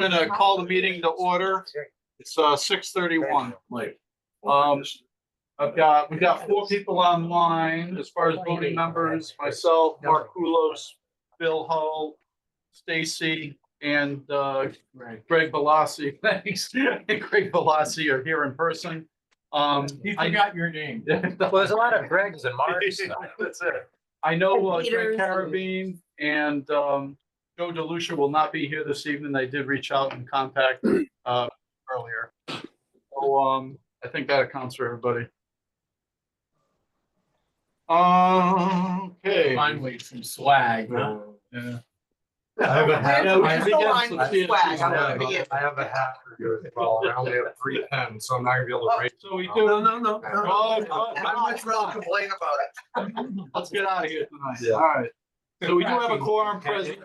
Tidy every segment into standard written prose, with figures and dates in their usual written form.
I'm gonna call the meeting to order. It's 6:31. We got 4 people online as far as voting members, myself, Mark Kulos, Bill Hull, Stacy, and Greg Balassi. Thanks. Greg Balassi are here in person. You forgot your name. Well, there's a lot of Gregs and Marks. That's it. I know Greg Carabine and Joe DeLucia will not be here this evening. They did reach out and contact earlier. So I think that accounts for everybody. Okay. Finally, some swag. Huh? Yeah. I have a hat. Yeah, we I should have, be I getting some CSC. have a hat for you as well. I only have 3 pens, so I'm not gonna be able to raise. So we do. No. Oh, I'd rather complain about it. let's get out of here tonight. Yeah. All right. So we do have a quorum present.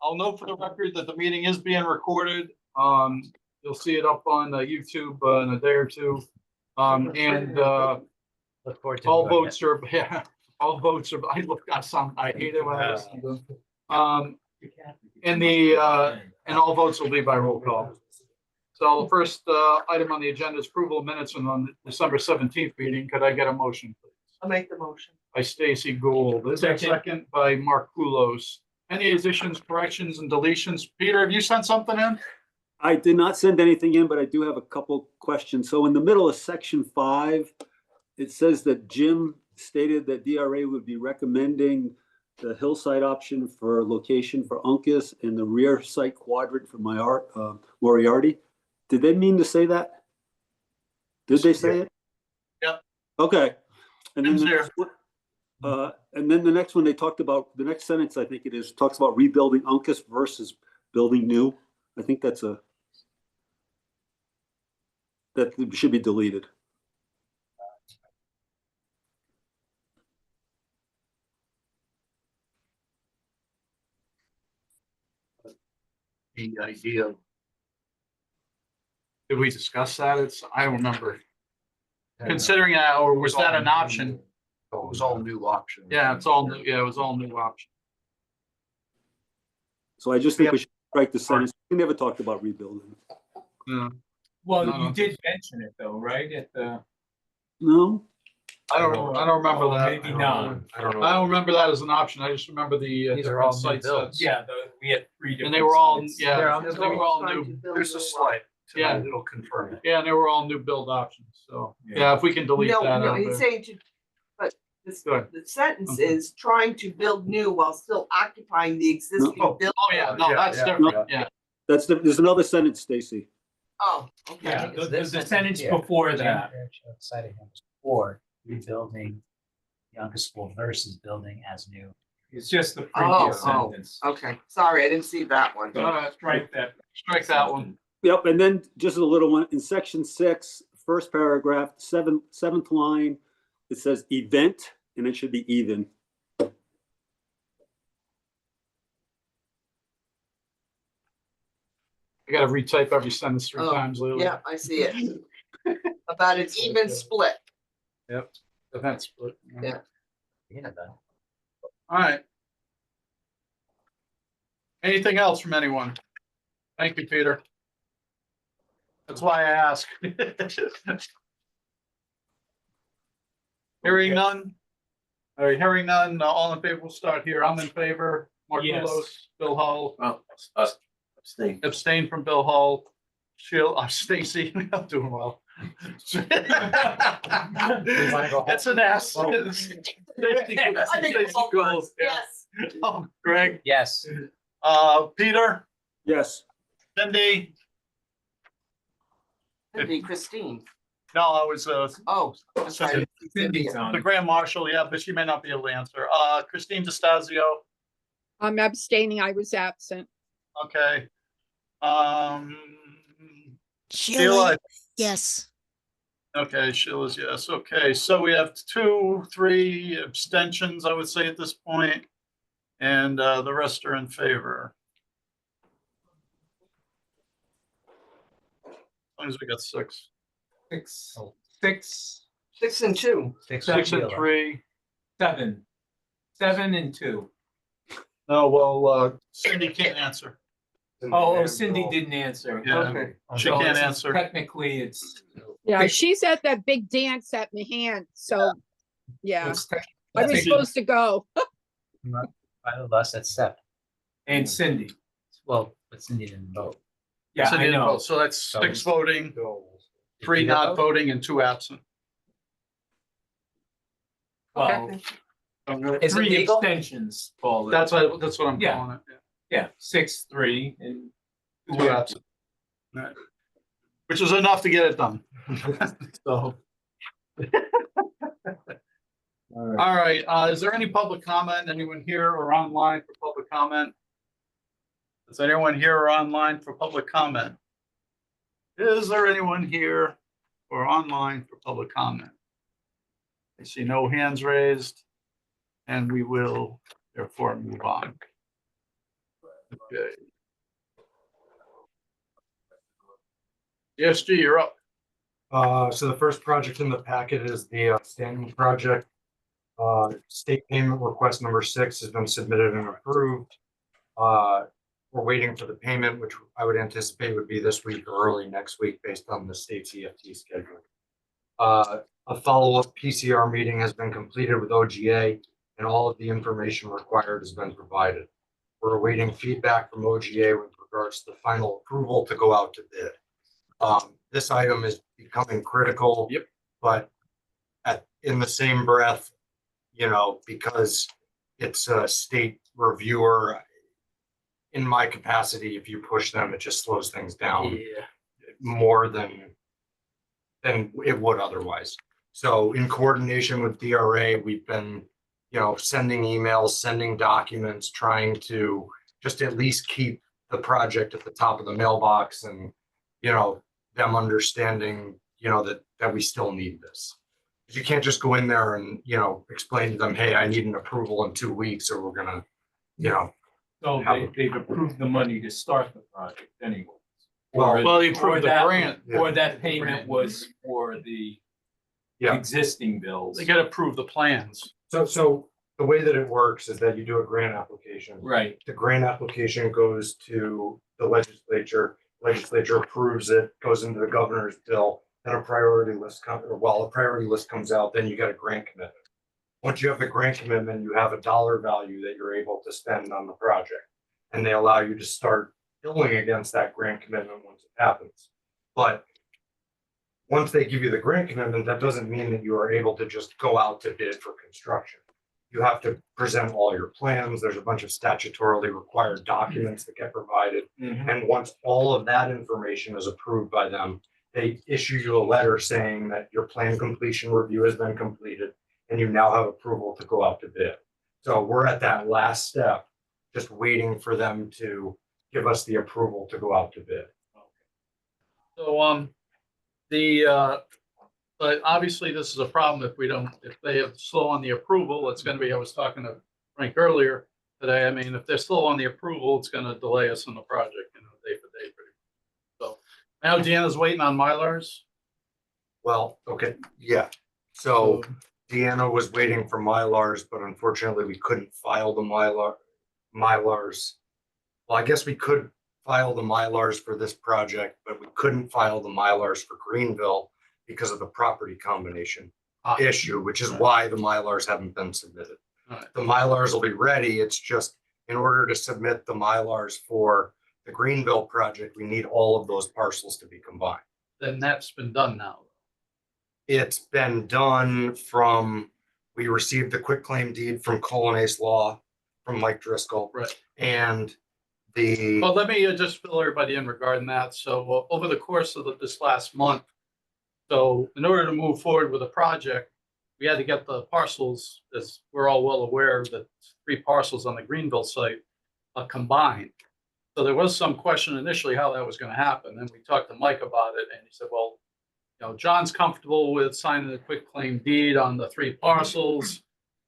I'll note for the record that the meeting is being recorded. You'll see it up on YouTube in a day or two. And Look forward to all doing votes are, yeah, all votes are, I hate it when I listen to them. And all votes will be by roll call. So the first item on the agenda is approval of minutes on the December 17th meeting. Could I get a motion, please? I'll make the motion. By Stacy Gould. Is there a second by Mark Kulos? Any additions, corrections, and deletions? Peter, have you sent something in? I did not send anything in, but I do have a couple questions. So in the middle of section 5, it says that Jim stated that DRA would be recommending the hillside option for location for Uncas and the rear site quadrant for Moriarty. Did they mean to say that? Did they say it? Yep. Okay. And then, Jim's here. and then the next one, they talked about, the next sentence, I think it is, talks about rebuilding Uncas versus building new. I think that should be deleted. The idea. Did we discuss that? I don't remember. Considering that, or was that an option? It was all new options. Yeah, it's all new. Yeah, it was all new option. So I just think we should strike the sentence. We never talked about rebuilding. Yeah. Well, No. you did mention it though, right? At the. No? I don't remember that. Maybe not. I don't know. I don't remember that as an option. I just remember the These are all different new site builds. sets. Yeah, we had 3 different. And they were all, sites. yeah, They're all they were all new. There's a slide. Yeah. Tonight, it'll confirm it. Yeah, and they were all new build options. So, Yeah. yeah, if we can delete that. No, out he's of it. saying to, but this, Go ahead. the sentence Okay. is trying to build new while still occupying the existing Oh. building. Oh, yeah, no, Yeah, that's yeah. different. Yeah. There's another sentence, Stacy. Oh, okay. Yeah, It's the this sentence here. before that. Citing him for rebuilding Yonkers School versus building as new. It's just the previous Oh. sentence. Okay, sorry, I didn't see that one. All right. Strike that. Strike that one. Yep, and then just a little one, in section 6, first paragraph, seventh line, it says event, and it should be even. I gotta retype every sentence 3 Oh, times lately. Yeah, I see it. About an even split. Yep. Event split. Yeah. Yeah, then. All right. Anything else from anyone? Thank you, Peter. That's why I ask. Hearing none. All right, hearing none, all in favor, we'll start here. I'm in favor. Mark Yes. Kulos, Bill Hull, Stay. abstain from Bill Hull. Stacy, I'm doing well. It's an S. Stacy goes, yeah. Yes. Oh, Greg, Yes. Peter, Yes, Cindy. It'd be Christine. No, I was Oh, that's right. Cindy's on the it. Grand Marshal, yeah, but she may not be able to answer. Christine DeStazio, I'm abstaining. I was absent. okay. Sheila, Sheila, yes. okay, Sheila's yes. Okay, so we have 2, 3 abstentions, I would say at this point, and the rest are in favor. As long as we got 6. 6, 6 and 2. 6 and 3. 7 and 2. No, well, Cindy can't answer. Oh, Cindy didn't answer. Yeah. Okay. She So can't it's- answer. Technically, it's. Yeah, she's at that big dance at Mahan, so, yeah, it's I was She- supposed to go. Five of us, that's seven. And Cindy. Well, but Cindy didn't vote. Yeah, So I didn't know. vote. So that's So 6 voting, Bill. 3 not voting, and 2 absent. Well, Is it 3 legal? extensions, call it. That's what I'm Yeah. calling it. Yeah, 6-3 and. 2 absent. Right. Which is enough to get it done. So, all right, is there any public comment? Anyone here or online for public comment? Is anyone here or online for public comment? Is there anyone here or online for public comment? I see no hands raised, and we will therefore move on. Okay. Yes, G, you're up. So the first project in the packet is the Stanton project. State payment request number 6 has been submitted and approved. We're waiting for the payment, which I would anticipate would be this week or early next week based on the state's EFT schedule. A follow-up PCR meeting has been completed with OGA and all of the information required has been provided. We're awaiting feedback from OGA with regards to the final approval to go out to bid. This item is becoming critical. Yep. But in the same breath, you know, because it's a state reviewer, in my capacity, if you push them, it just slows things down more than it would otherwise. So in coordination with DRA, we've been, you know, sending emails, sending documents, trying to just at least keep the project at the top of the mailbox and, you know, them understanding, you know, that we still need this. You can't just go in there and, you know, explain to them, hey, I need an approval in 2 weeks or we're gonna, you know. So they've approved the money to start the project anyway. Well, you approved the that- grant. Or that payment was for the Yeah. existing bills. They gotta approve the plans. So the way that it works is that you do a grant application. Right, The grant application goes to the legislature approves it, goes into the governor's bill, then a priority list comes out, then you get a grant commitment. Once you have the grant commitment, you have a dollar value that you're able to spend on the project. And they allow you to start billing against that grant commitment once it happens. But once they give you the grant commitment, that doesn't mean that you are able to just go out to bid for construction. You have to present all your plans. There's a bunch of statutorily required documents that get provided. And once all of that information is approved by them, they issue you a letter saying that your plan completion review has been completed and you now have approval to go out to bid. So we're at that last step, just waiting for them to give us the approval to go out to bid. So, but obviously this is a problem if they have slow on the approval, it's gonna be, I was talking to Frank earlier today. I mean, if they're slow on the approval, it's gonna delay us on the project, you know, day for day pretty much. So now Deanna's waiting on Mylars. Well, okay, yeah. So Deanna was waiting for Mylars, but unfortunately we couldn't file the Mylars. Well, I guess we could file the Mylars for this project, but we couldn't file the Mylars for Greenville because of the property combination issue, which is why the Mylars haven't been submitted. Right. The Mylars will be ready. It's just in order to submit the Mylars for the Greenville project, we need all of those parcels to be combined. Then that's been done now. It's been done we received the quitclaim deed from Colonnais Law from Mike Driscoll. Right. And Well, let me just fill everybody in regarding that. So over the course of this last month, so in order to move forward with the project, we had to get the parcels, as we're all well aware, that 3 parcels on the Greenville site combined. So there was some question initially how that was going to happen. And we talked to Mike about it and he said, well, you know, John's comfortable with signing the quitclaim deed on the 3 parcels.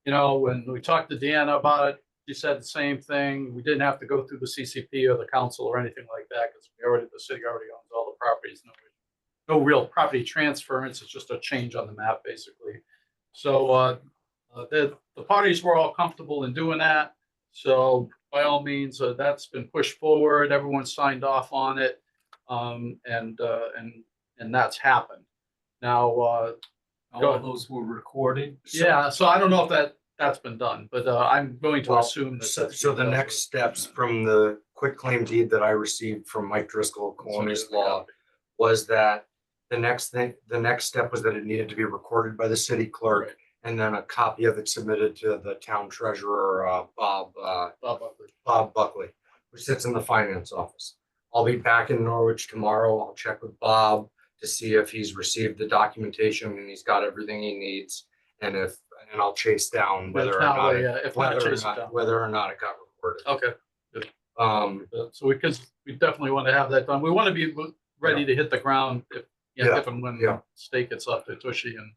You know, when we talked to Deanna about it, she said the same thing. We didn't have to go through the CCP or the council or anything like that because the city already owns all the properties. No real property transference. It's just a change on the map, basically. So the parties were all comfortable in doing that. So by all means, that's been pushed forward. Everyone signed off on it. And that's happened. Now, All those were recorded. yeah, so I don't know if that's been done, but I'm going to Well, assume that. So, that's so been the done. next steps from the quitclaim deed that I received from Mike Driscoll, Colonius Law, was that the next step was that it needed to be recorded by the city clerk, Right. and then a copy of it submitted to the town treasurer, Bob Buckley. Bob Buckley, who sits in the finance office. I'll be back in Norwich tomorrow. I'll check with Bob to see if he's received the documentation and he's got everything he needs. And I'll chase down whether or If not, not, if not, chase it down. whether or not it got recorded. Okay, So we definitely want to have that done. We want to be ready to hit the ground if and when Yeah. state gets up to Tushy and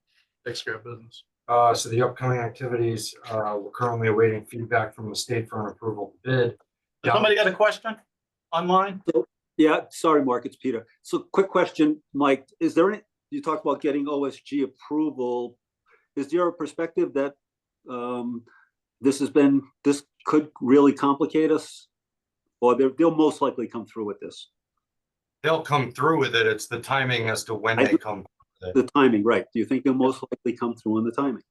takes care of business. So the upcoming activities, we're currently awaiting feedback from the state for an approval bid. Somebody got a question online? Yeah, sorry, Mark, it's Peter. So quick question, Mike, is there any, you talked about getting OSG approval. Is there a perspective that this could really complicate us? Or they'll most likely come through with this? They'll come through with it. It's the timing as to when they come. The timing, right. Do you think they'll most likely come through on the timing?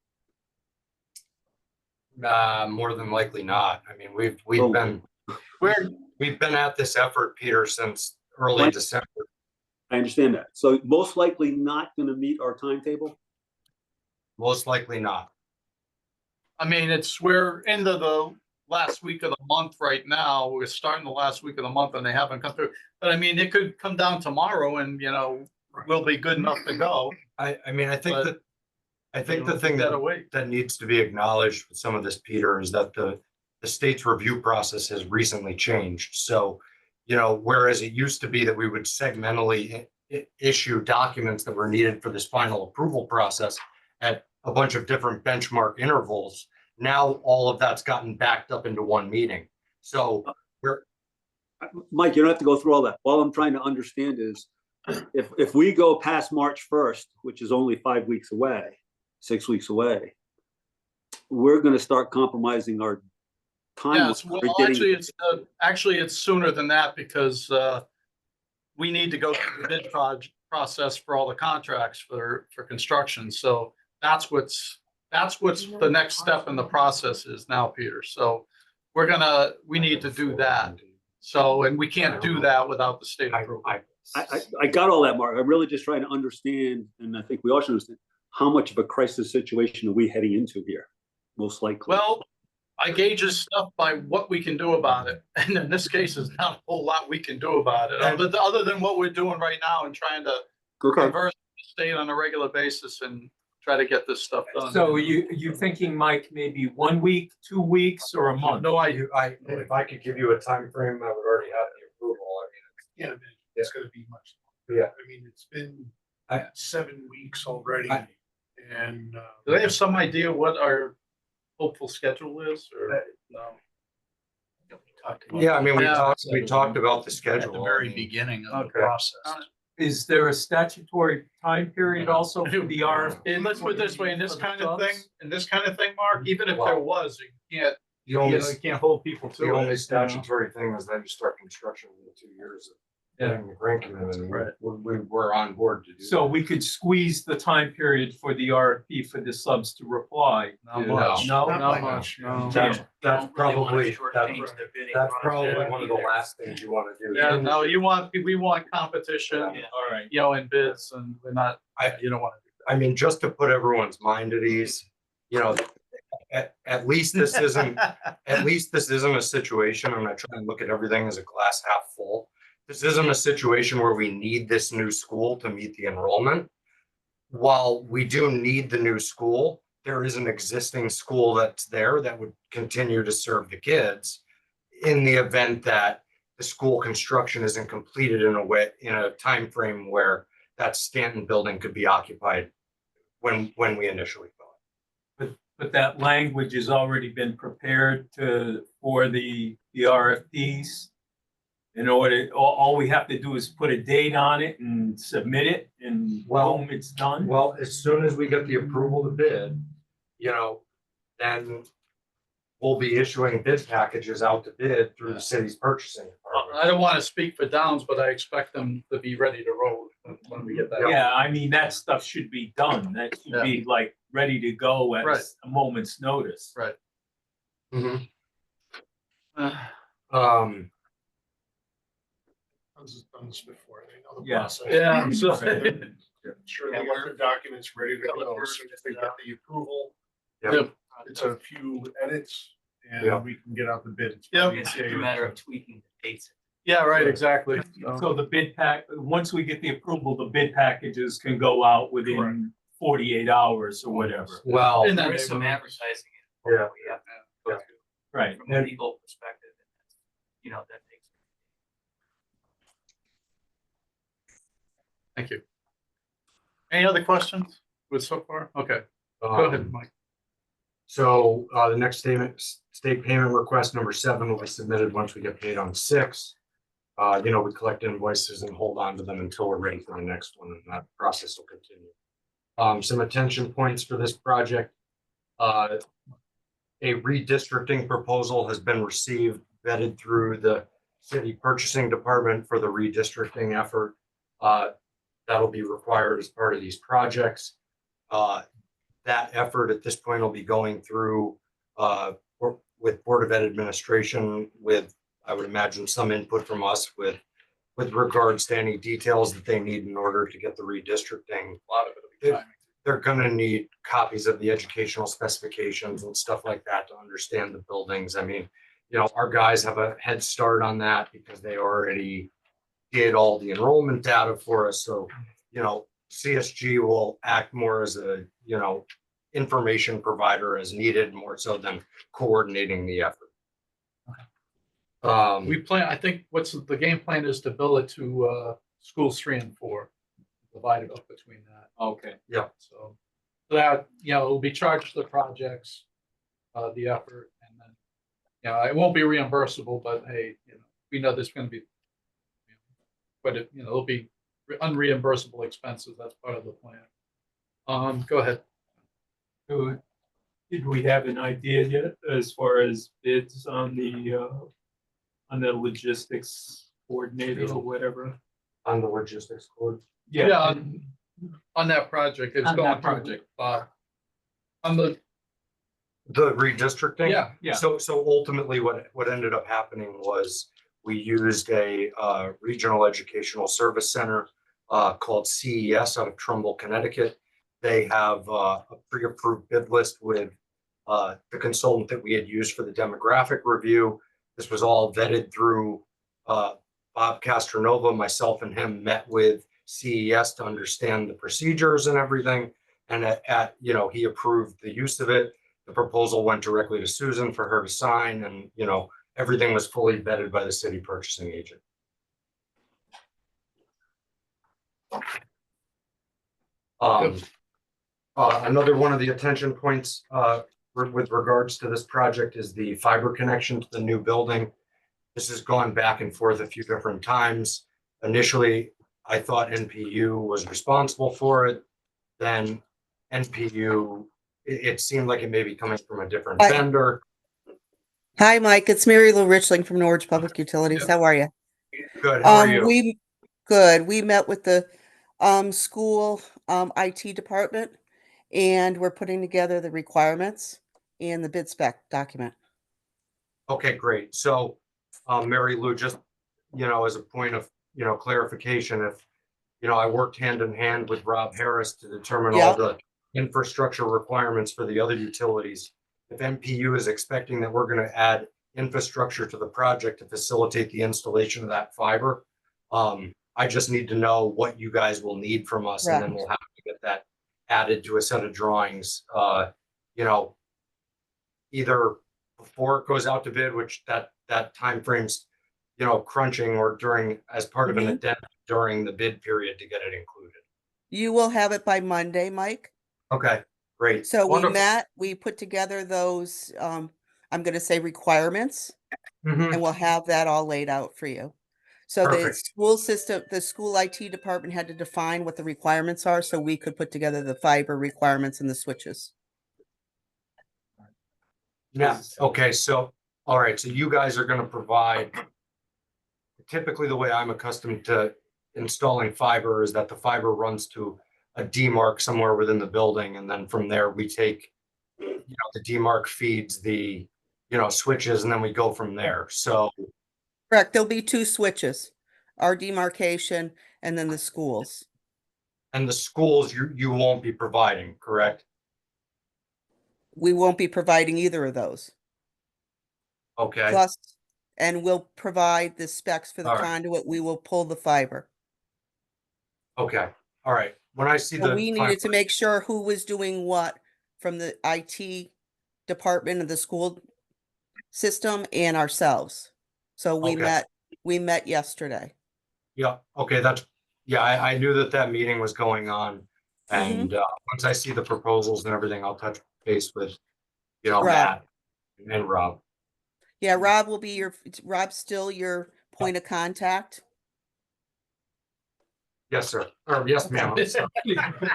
More than likely not. I mean, we've Oh. been at this effort, Peter, since early Right. December. I understand that. So most likely not going to meet our timetable? Most likely not. I mean, we're into the last week of the month right now. We're starting the last week of the month and they haven't come through. But I mean, it could come down tomorrow and, we'll be good enough to go. I think But, the thing gotta wait. that needs to be acknowledged with some of this, Peter, is that the state's review process has recently changed. So, whereas it used to be that we would segmentally issue documents that were needed for this final approval process at a bunch of different benchmark intervals, now all of that's gotten backed up into one meeting. So Mike, you don't have to go through all that. All I'm trying to understand is if we go past March 1st, which is only 5 weeks away, 6 weeks away, we're going to start compromising our time. Yes, well, actually, it's sooner than that because we need to go through the bid process for all the contracts for construction. So that's what's the next step in the process is now, Peter. So we need to do that. So, and we can't do that without the state approval. I got all that, Mark. I'm really just trying to understand, and I think we all should understand, how much of a crisis situation are we heading into here, most likely? Well, I gauge this stuff by what we can do about it. And in this case, there's not a whole lot we can do about it, other than what we're doing right now and trying to converse with the state on a regular basis and try to get this stuff done. So you thinking, Mike, maybe 1 week, 2 weeks, or a month? No idea. If I could give you a time frame, I would already have the approval. Yeah, it's gonna be much. Yeah. I mean, it's been 7 weeks already and. Do they have some idea what our hopeful schedule is or no? Yeah, I mean, we Yeah. talked about the At schedule. the I very mean, beginning of the Okay. process. Is there a statutory time period also for the RFP? And let's put it this way, in this kind of thing, Mark, even if there was, you can't, The only, you can't hold people to the only it. statutory thing is that you start construction in 2 years of getting the grant commitment. Right. We're on board to do. So we could squeeze the time period for the RFP for the subs to reply. Not No. much. No? Not much, no. That's Don't really wanna probably, shortchange the bidding that's process probably one of the either. last things you want to do. Yeah, no, we want competition, Yeah. All right. in bids and we're not, you don't want to do I mean, just to put everyone's mind at ease, at least this isn't, a situation, I'm not trying to look at everything as a glass half full. This isn't a situation where we need this new school to meet the enrollment. While we do need the new school, there is an existing school that's there that would continue to serve the kids in the event that the school construction isn't completed in a time frame where that Stanton building could be occupied when we initially thought. But that language has already been prepared for the RFPs. In order, all we have to do is put a date on it and submit it and boom, it's done. Well, as soon as we get the approval to bid, then we'll be issuing bid packages out to bid through the city's purchasing department. I don't want to speak for Downs, but I expect them to be ready to roll when we get that. Yeah, I mean, that stuff should be done. That should be like ready to go at Right. a moment's notice. Right. Mhm. Uh, Um, This has done this before, they know the Yeah. process. Yeah, so- Sure, they want their documents ready to go, as soon as they get the approval. Yep. It's a few edits Yeah. and we can get out the bids. Yep. It's a matter of tweaking the dates. Yeah, right, exactly. So the bid pack, once we get the approval, the bid packages can go out within 48 hours or whatever. well, In that There is some neighborhood. advertising. Yeah. We have to go Yeah. through Right. from a legal perspective. And that's, you know, that takes. Thank you. Any other questions with so far? Okay, go ahead, Mike. So, the next state payment request number 7 will be submitted once we get paid on 6. We collect invoices and hold on to them until we're ready for the next one, and that process will continue. Some attention points for this project. A redistricting proposal has been received, vetted through the city purchasing department for the redistricting effort. That'll be required as part of these projects. That effort at this point will be going through with Board of Ed administration with, I would imagine, some input from us with regards to any details that they need in order to get the redistricting. A lot of it will be timing. They're gonna need copies of the educational specifications and stuff like that to understand the buildings. I mean, our guys have a head start on that because they already did all the enrollment data for us. So, CSG will act more as a, information provider as needed, more so than coordinating the effort. We plan, I think what's the game plan is to bill it to schools 3 and 4, divide it up between that. Okay. So that, it'll be charged to the projects, the effort, and then, it won't be reimbursable, but hey, we know there's gonna be, but it'll be unreimbursable expenses. That's part of the plan. Go ahead. So, did we have an idea yet as far as bids on the logistics coordinator or whatever? On the logistics code. Yeah, on that project, it's On going that through, project. on the, The redistricting? yeah, So ultimately what ended up happening was we used a regional educational service center called CES out of Trumbull, Connecticut. They have a pre-approved bid list with the consultant that we had used for the demographic review. This was all vetted through Bob Castronova. Myself and him met with CES to understand the procedures and everything. And he approved the use of it. The proposal went directly to Susan for her to sign, and everything was fully vetted by the city purchasing agent. Another one of the attention points with regards to this project is the fiber connection to the new building. This has gone back and forth a few different times. Initially, I thought NPU was responsible for it. Then NPU, it seemed like it may be coming from a different vendor. Hi, Mike. It's Mary Lou Richling from Norwich Public Utilities. How are you? Good, how are you? Good. We met with the school IT department, and we're putting together the requirements and the bid spec document. Okay, great. So, Mary Lou, just, as a point of, clarification, if, I worked hand in hand with Rob Harris to determine all the infrastructure requirements for the other utilities. If NPU is expecting that we're going to add infrastructure to the project to facilitate the installation of that fiber, I just need to know what you guys will need from us, and then we'll have to get that added to a set of drawings, either before it goes out to bid, which that timeframe's, crunching, or during, as part of an addendum during the bid period to get it included. You will have it by Monday, Mike. Okay, great. So Wonderful. we met, we put together those, I'm going to say requirements, Mhm. and we'll have that all laid out for you. So Perfect. the school IT department had to define what the requirements are so we could put together the fiber requirements and the switches. Yeah, okay, so, all right, so you guys are gonna provide. Typically, the way I'm accustomed to installing fiber is that the fiber runs to a demarc somewhere within the building, and then from there we take. The demarc feeds the, switches, and then we go from there. So, Correct, there'll be two switches, our demarcation and then the schools. and the schools you won't be providing, correct? We won't be providing either of those. Okay, Plus, and we'll provide the specs for the All right. conduit. We will pull the fiber. okay, all right. When I see So the. we needed to make sure who was doing what from the IT department of the school system and ourselves. So Okay. we met yesterday. Yeah, okay, I knew that meeting was going on. And once I see the proposals and everything, I'll touch base with, Rob. Matt and Rob. Yeah, Rob will be Rob's still your point of contact. Yes, sir. Or yes, ma'am. I'm sorry.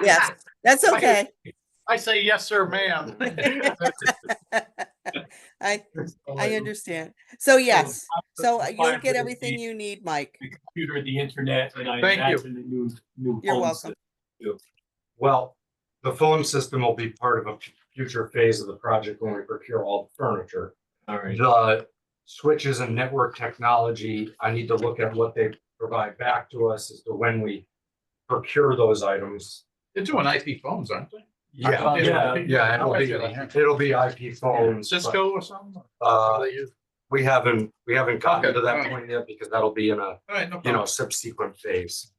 Yes, that's okay. I say yes, sir, ma'am. I understand. So yes, so you'll get everything you need, Mike. The computer, the internet, and I Thank you. imagine the new You're phone welcome. system. Well, the phone system will be part of a future phase of the project when we procure all the furniture. All right. The switches and network technology, I need to look at what they provide back to us as to when we procure those items. They're doing IP phones, aren't they? Yeah, it'll be IP phones. but, Cisco or something? They use- we haven't gotten Okay, to that alright. point yet because that'll be in a, All right, no problem. subsequent phase.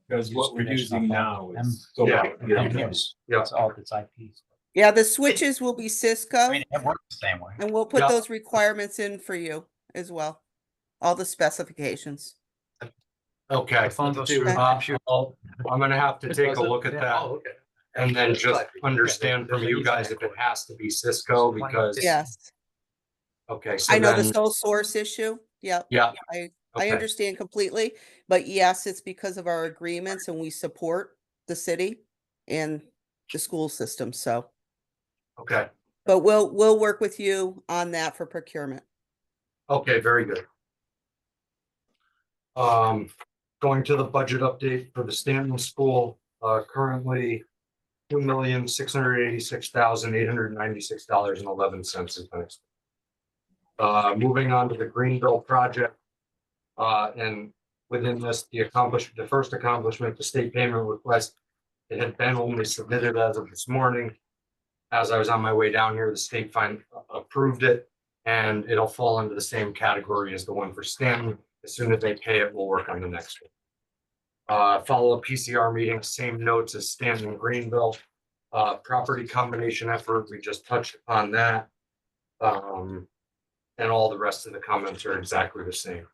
Because what we're using now is. Yeah. Yeah. It's all, it's IPs. Yeah, the switches will be Cisco, I mean, it works the same way. and we'll put Yeah. those requirements in for you as well. All the specifications. Okay. Phone goes through I'm gonna have to take a look at that Oh, okay. and then just understand from you guys if it has to be Cisco because. Yes, Okay, so I know the then, sole source issue. Yep. yeah, I okay. understand completely, but yes, it's because of our agreements and we support the city and the school system, so. Okay, But we'll work with you on that for procurement. okay, very good. Going to the budget update for the Stanton School, currently $2,686,896.11 has been expended. Moving on to the Greenville project. And within this, the first accomplishment, the state payment request, it had been only submitted as of this morning. As I was on my way down here, the state approved it, and it'll fall into the same category as the one for Stanton. As soon as they pay it, we'll work on the next one. Follow-up PCR meeting, same notes as Stanton and Greenville. Property combination effort, we just touched upon that. And all the rest of the comments are exactly the same.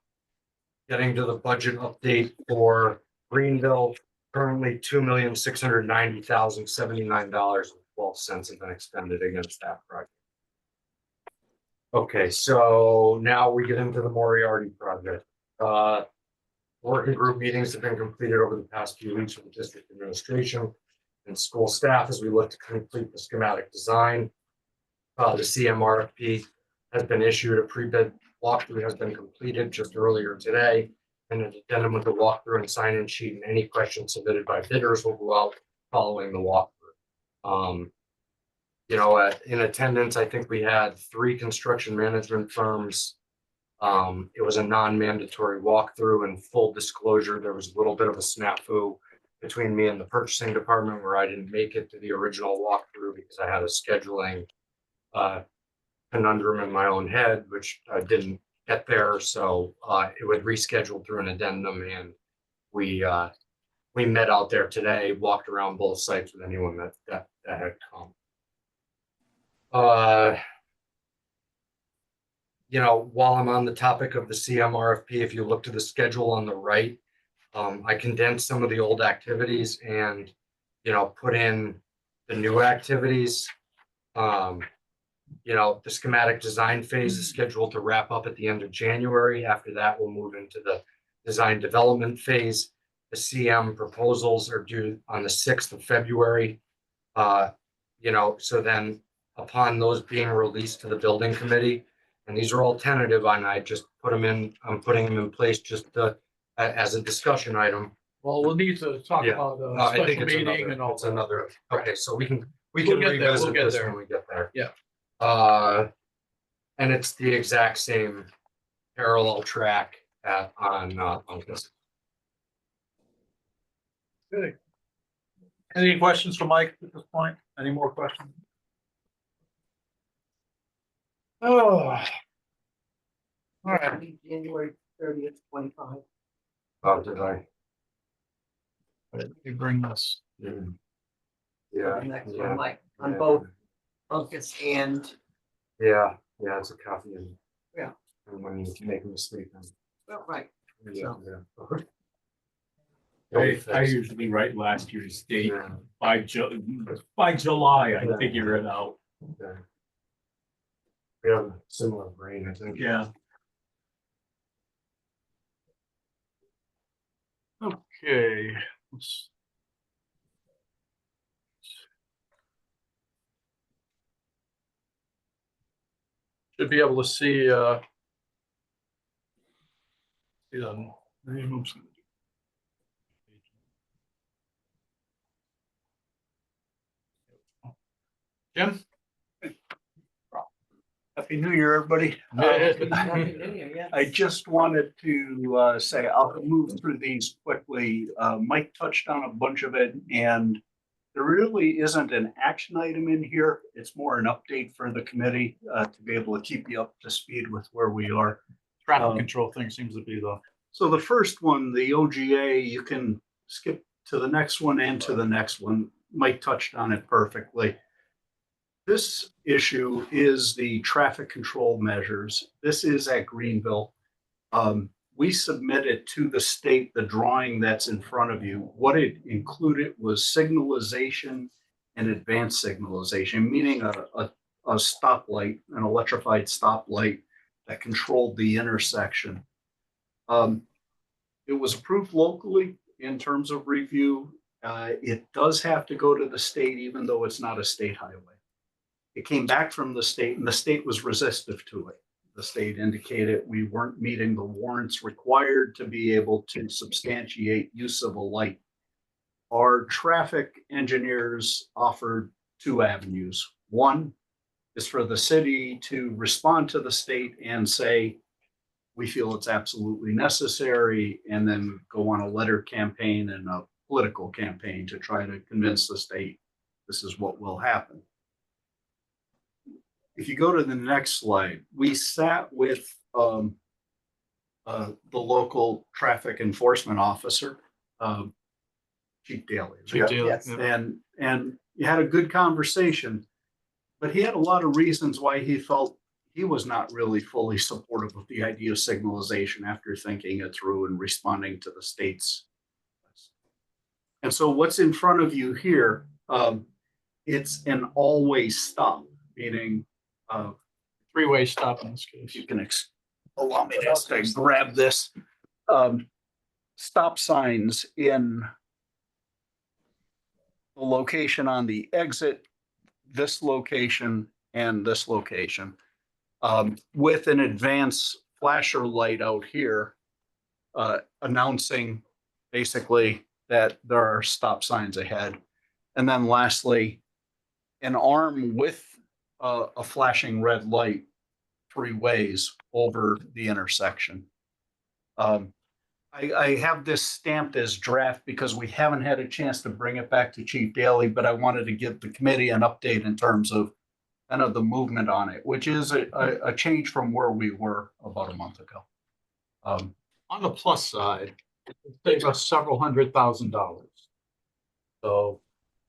Getting to the budget update for Greenville, currently $2,690,079.12 have been expended against that project. Okay, so now we get into the Moriarty project. Working group meetings have been completed over the past few weeks with the district administration and school staff as we look to complete the schematic design. The CMRFP has been issued, a pre-bid walkthrough has been completed just earlier today. And an addendum with the walkthrough and sign-in sheet, and any questions submitted by bidders will go out following the walkthrough. In attendance, I think we had 3 construction management firms. It was a non-mandatory walkthrough, and full disclosure, there was a little bit of a snafu between me and the purchasing department where I didn't make it to the original walkthrough because I had a scheduling conundrum in my own head, which I didn't get there. So it was rescheduled through an addendum, and we met out there today, walked around both sites with anyone that had come. While I'm on the topic of the CMRFP, if you look to the schedule on the right, I condensed some of the old activities and, put in the new activities. The schematic design phase is scheduled to wrap up at the end of January. After that, we'll move into the design development phase. The CM proposals are due on the 6th of February. So then upon those being released to the building committee. And these are all tentative, and I just put them in, I'm putting them in place just as a discussion item. Well, we'll need to talk Yeah. about No, a I think special it's meeting another, and all. it's another, okay, so we can We'll get there, we'll revisit get this there. when we get there. Yeah. And it's the exact same parallel track on this. Good. Any questions for Mike at this point? Any more questions? Oh. All right. January 30th, 25. Oh, did I? You bring this. Yeah. The next yeah, one, Mike, on yeah. both Uncas and, Yeah, it's a copy and. Yeah. And when you make a mistake, then. well, right, Yeah, So- yeah. I usually write last year's date Yeah, by July, I figure it out. yeah. We have a similar brain, I think. Yeah. Okay. Should be able to see, see the names. Jim? Happy New Year, everybody. Happy New Year, yeah. I just wanted to say, I'll move through these quickly. Mike touched on a bunch of it, and there really isn't an action item in here. It's more an update for the committee to be able to keep you up to speed with where we are. Traffic control thing seems to be the. So the first one, the OGA, you can skip to the next one and to the next one. Mike touched on it perfectly. This issue is the traffic control measures. This is at Greenville. We submitted to the state the drawing that's in front of you. What it included was signalization and advanced signalization, meaning a stoplight, an electrified stoplight that controlled the intersection. It was approved locally in terms of review. It does have to go to the state, even though it's not a state highway. It came back from the state and the state was resistive to it. The state indicated we weren't meeting the warrants required to be able to substantiate use of a light. Our traffic engineers offered two avenues. One is for the city to respond to the state and say, we feel it's absolutely necessary, and then go on a letter campaign and a political campaign to try to convince the state this is what will happen. If you go to the next slide, we sat with the local traffic enforcement officer, Chief Daly. Chief Daly, Yes. yeah. And you had a good conversation, but he had a lot of reasons why he felt he was not really fully supportive of the idea of signalization after thinking it through and responding to the state's. And so what's in front of you here, it's an always stop, meaning Three-way stop in this if case. you can allow me to grab this, stop signs in the location on the exit, this location and this location, with an advanced flasher light out here, announcing basically that there are stop signs ahead. And then lastly, an arm with a flashing red light 3 ways over the intersection. I have this stamped as draft because we haven't had a chance to bring it back to Chief Daly, but I wanted to give the committee an update in terms of kind of the movement on it, which is a change from where we were about a month ago. On the plus side, it saves us several $100,000. So,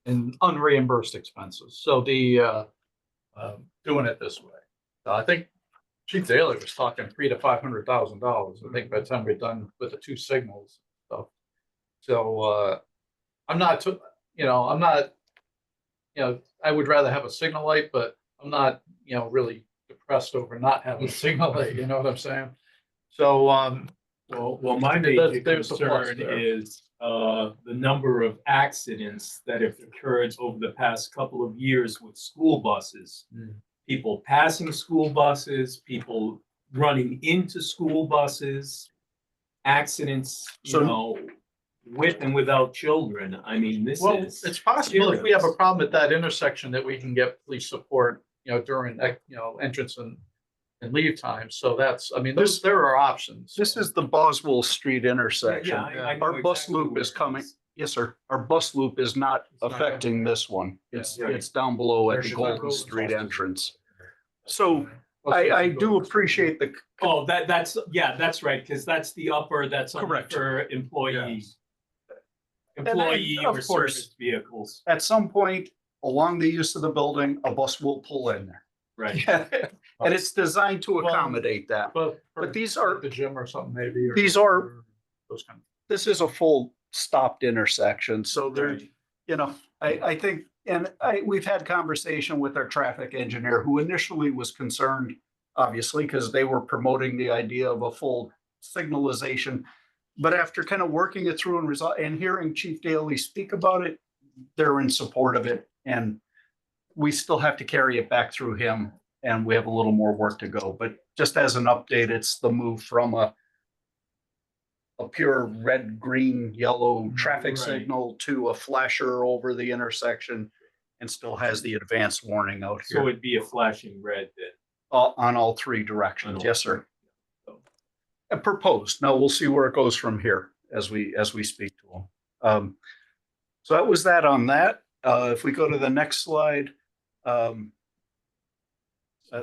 in unreimbursed expenses. So the doing it this way. So I think Chief Daly was talking $300,000 to $500,000. I think by the time we're done with the 2 signals and stuff. So I'm not, I would rather have a signal light, but I'm not, really depressed over not having a signal light. You know what I'm saying? So Well, my major There's a plus concern there. is, the number of accidents that have occurred over the past couple of years with school buses. People passing school buses, people running into school buses, accidents, with and without children. I mean, this Well, is. it's possible if we have a serious. problem at that intersection that we can get police support, during, entrance and leave time. So that's, I mean, there are options. This is the Boswell Street intersection. I know Our bus exactly loop where is it coming. is. Yes, sir. Our bus loop is not It's not affecting this one. It's, Yeah. it's down below at the There's Golden Golden Street Street. entrance. So I do appreciate the, Oh, that's right, because that's the upper, that's only Correct. for employees. And I- Employee of or course- service vehicles, at some point along the use of the building, a bus will pull in there. right? And it's designed to Well, accommodate that. But these are- at the gym or something maybe. These are- or those kind of. This is a full stopped intersection, so there, Right. I think, and we've had conversation with our traffic engineer who initially was concerned, obviously, because they were promoting the idea of a full signalization. But after kind of working it through and hearing Chief Daly speak about it, they're in support of it. And we still have to carry it back through him, and we have a little more work to go. But just as an update, it's the move from a pure red, green, yellow traffic Right. signal to a flasher over the intersection, and still has the advanced warning out So here it'd be a flashing red then. on all three directions. Yes, sir. Proposed. Now we'll see where it goes from here as we speak to them. So that was that on that. If we go to the next slide,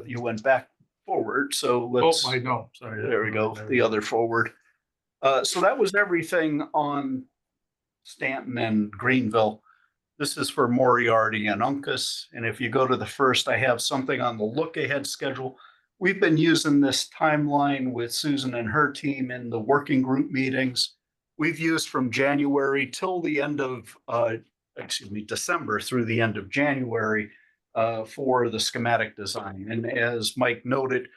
you went back forward, so let's. Oh, I know, sorry. There we go, the other forward. So that was everything on Stanton and Greenville. This is for Moriarty and Uncas. And if you go to the first, I have something on the look ahead schedule. We've been using this timeline with Susan and her team in the working group meetings. We've used from January till the end of, December through the end of January for the schematic design. And as Mike noted,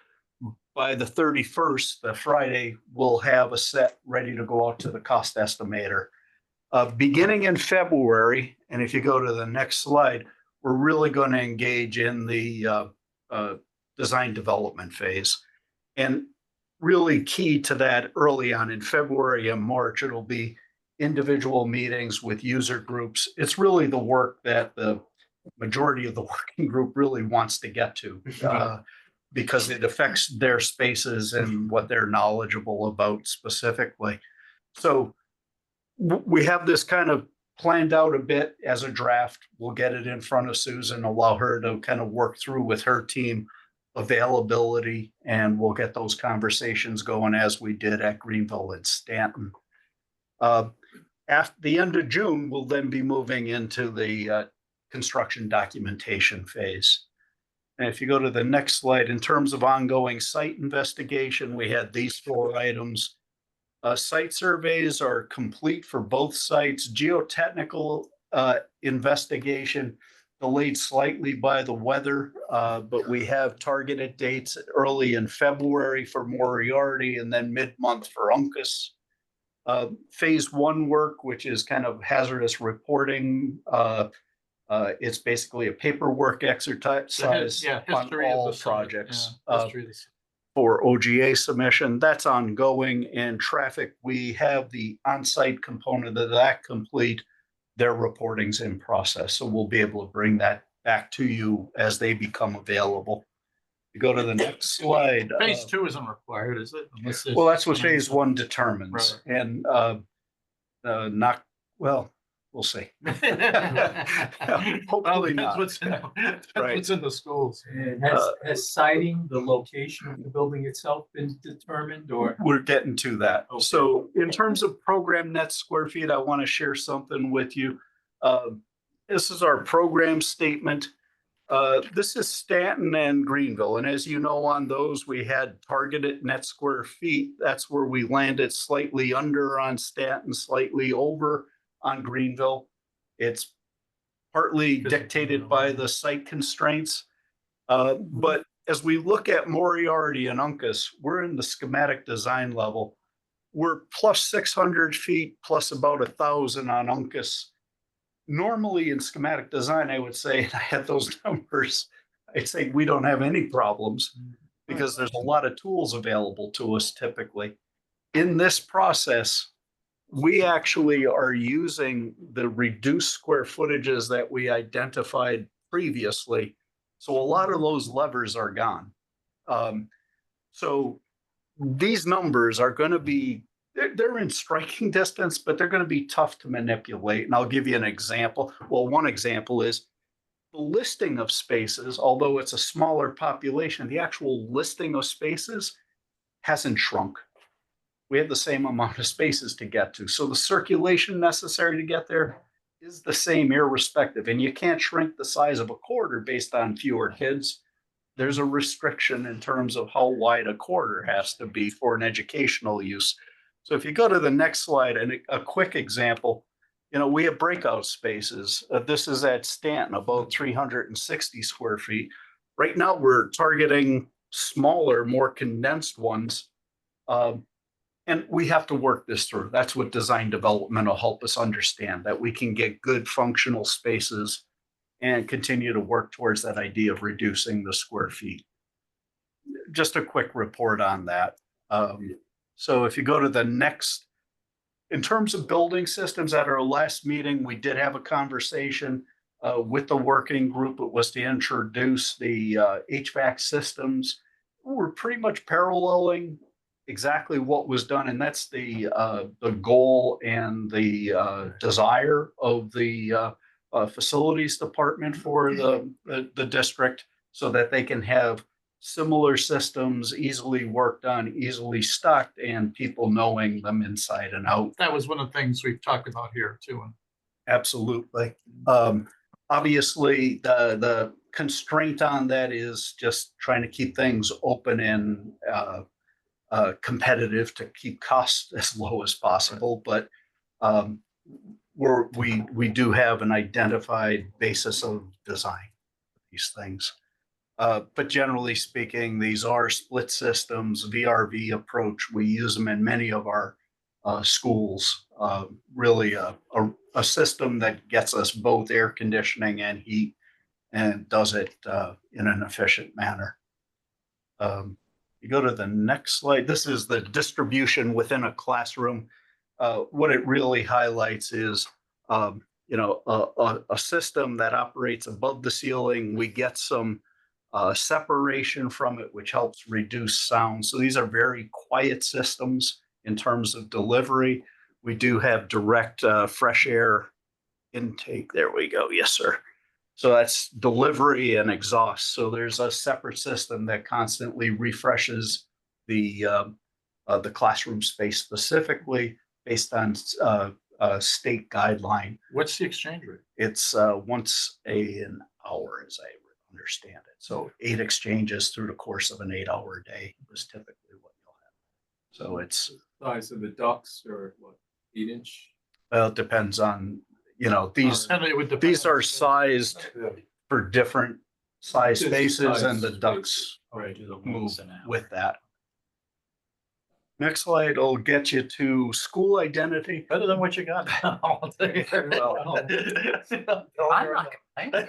by the 31st, the Friday, we'll have a set ready to go out to the cost estimator. Beginning in February, and if you go to the next slide, we're really going to engage in the design development phase. And really key to that early on in February and March, it'll be individual meetings with user groups. It's really the work that the majority of the working group really wants to get to. Because it affects their spaces and what they're knowledgeable about specifically. So we have this kind of planned out a bit as a draft. We'll get it in front of Susan, allow her to kind of work through with her team availability, and we'll get those conversations going as we did at Greenville and Stanton. After the end of June, we'll then be moving into the construction documentation phase. And if you go to the next slide, in terms of ongoing site investigation, we had these 4 items. Site surveys are complete for both sites. Geotechnical investigation delayed slightly by the weather, but we have targeted dates early in February for Moriarty and then mid-month for Uncas. Phase 1 work, which is kind of hazardous reporting, it's basically a paperwork exercise on History of all the site, projects history of the site. for OGA submission. That's ongoing. And traffic, we have the on-site component of that complete. Their reporting's in process, so we'll be able to bring that back to you as they become available. You go to the next slide. Phase 2 isn't required, is it? Unless there's- Well, that's what phase 1 determines, Right. and we'll see. Hopefully not. What's in, Right. what's in the schools. And has citing the location of the building itself been determined, or? We're getting to that. Okay. So in terms of program net square feet, I want to share something with you. This is our program statement. This is Stanton and Greenville. And as you know, on those, we had targeted net square feet. That's where we landed slightly under on Stanton, slightly over on Greenville. It's partly dictated by the site constraints. But as we look at Moriarty and Uncas, we're in the schematic design level. we're plus 600 feet plus about 1,000 on Uncas. Normally in schematic design, I would say, and I had those numbers, I'd say we don't have any problems because there's a lot of tools available to us typically. In this process, we actually are using the reduced square footages that we identified previously. So a lot of those levers are gone. So these numbers are going to be, they're in striking distance, but they're going to be tough to manipulate. And I'll give you an example. Well, one example is the listing of spaces, although it's a smaller population, the actual listing of spaces hasn't shrunk. We have the same amount of spaces to get to. So the circulation necessary to get there is the same irrespective. And you can't shrink the size of a corridor based on fewer kids. There's a restriction in terms of how wide a corridor has to be for an educational use. So if you go to the next slide, and a quick example, we have breakout spaces. This is at Stanton, about 360 square feet. Right now, we're targeting smaller, more condensed ones. And we have to work this through. That's what design development will help us understand, that we can get good functional spaces and continue to work towards that idea of reducing the square feet. Just a quick report on that. So if you go to the next, in terms of building systems, at our last meeting, we did have a conversation with the working group. It was to introduce the HVAC systems. We're pretty much paralleling exactly what was done, and that's the goal and the desire of the facilities department for the district, so that they can have similar systems easily worked on, easily stocked, and people knowing them inside and out. That was one of the things we've talked about here too. Absolutely. Obviously, the constraint on that is just trying to keep things open and competitive to keep costs as low as possible. But we do have an identified basis of design for these things. But generally speaking, these are split systems, VRV approach. We use them in many of our schools. Really a system that gets us both air conditioning and heat, and does it in an efficient manner. You go to the next slide. This is the distribution within a classroom. What it really highlights is, a system that operates above the ceiling. We get some separation from it, which helps reduce sound. So these are very quiet systems in terms of delivery. We do have direct fresh air intake. There we go. Yes, sir. So that's delivery and exhaust. So there's a separate system that constantly refreshes the classroom space specifically based on state guideline. What's the exchange rate? It's once an hour, as I understand it. So 8 exchanges through the course of an 8-hour day is typically what you'll have. So it's Size of the ducts, or what, 8-inch? well, it depends on, these And it would depend these on are the- sized for different size Different spaces, size and the spaces. ducts Right. Do the move once an hour. with that. Next slide will get you to school identity. Better than what you got now. I'll tell you. I'm not complaining.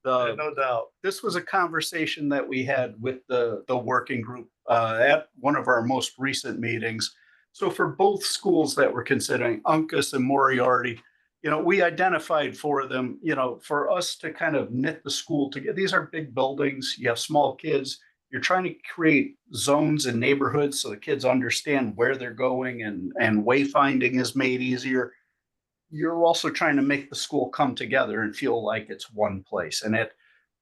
No doubt. This was a conversation that we had with the working group at one of our most recent meetings. So for both schools that we're considering, Uncas and Moriarty, we identified for them, for us to kind of knit the school together. These are big buildings. You have small kids. You're trying to create zones and neighborhoods so the kids understand where they're going, and wayfinding is made easier. You're also trying to make the school come together and feel like it's one place. And at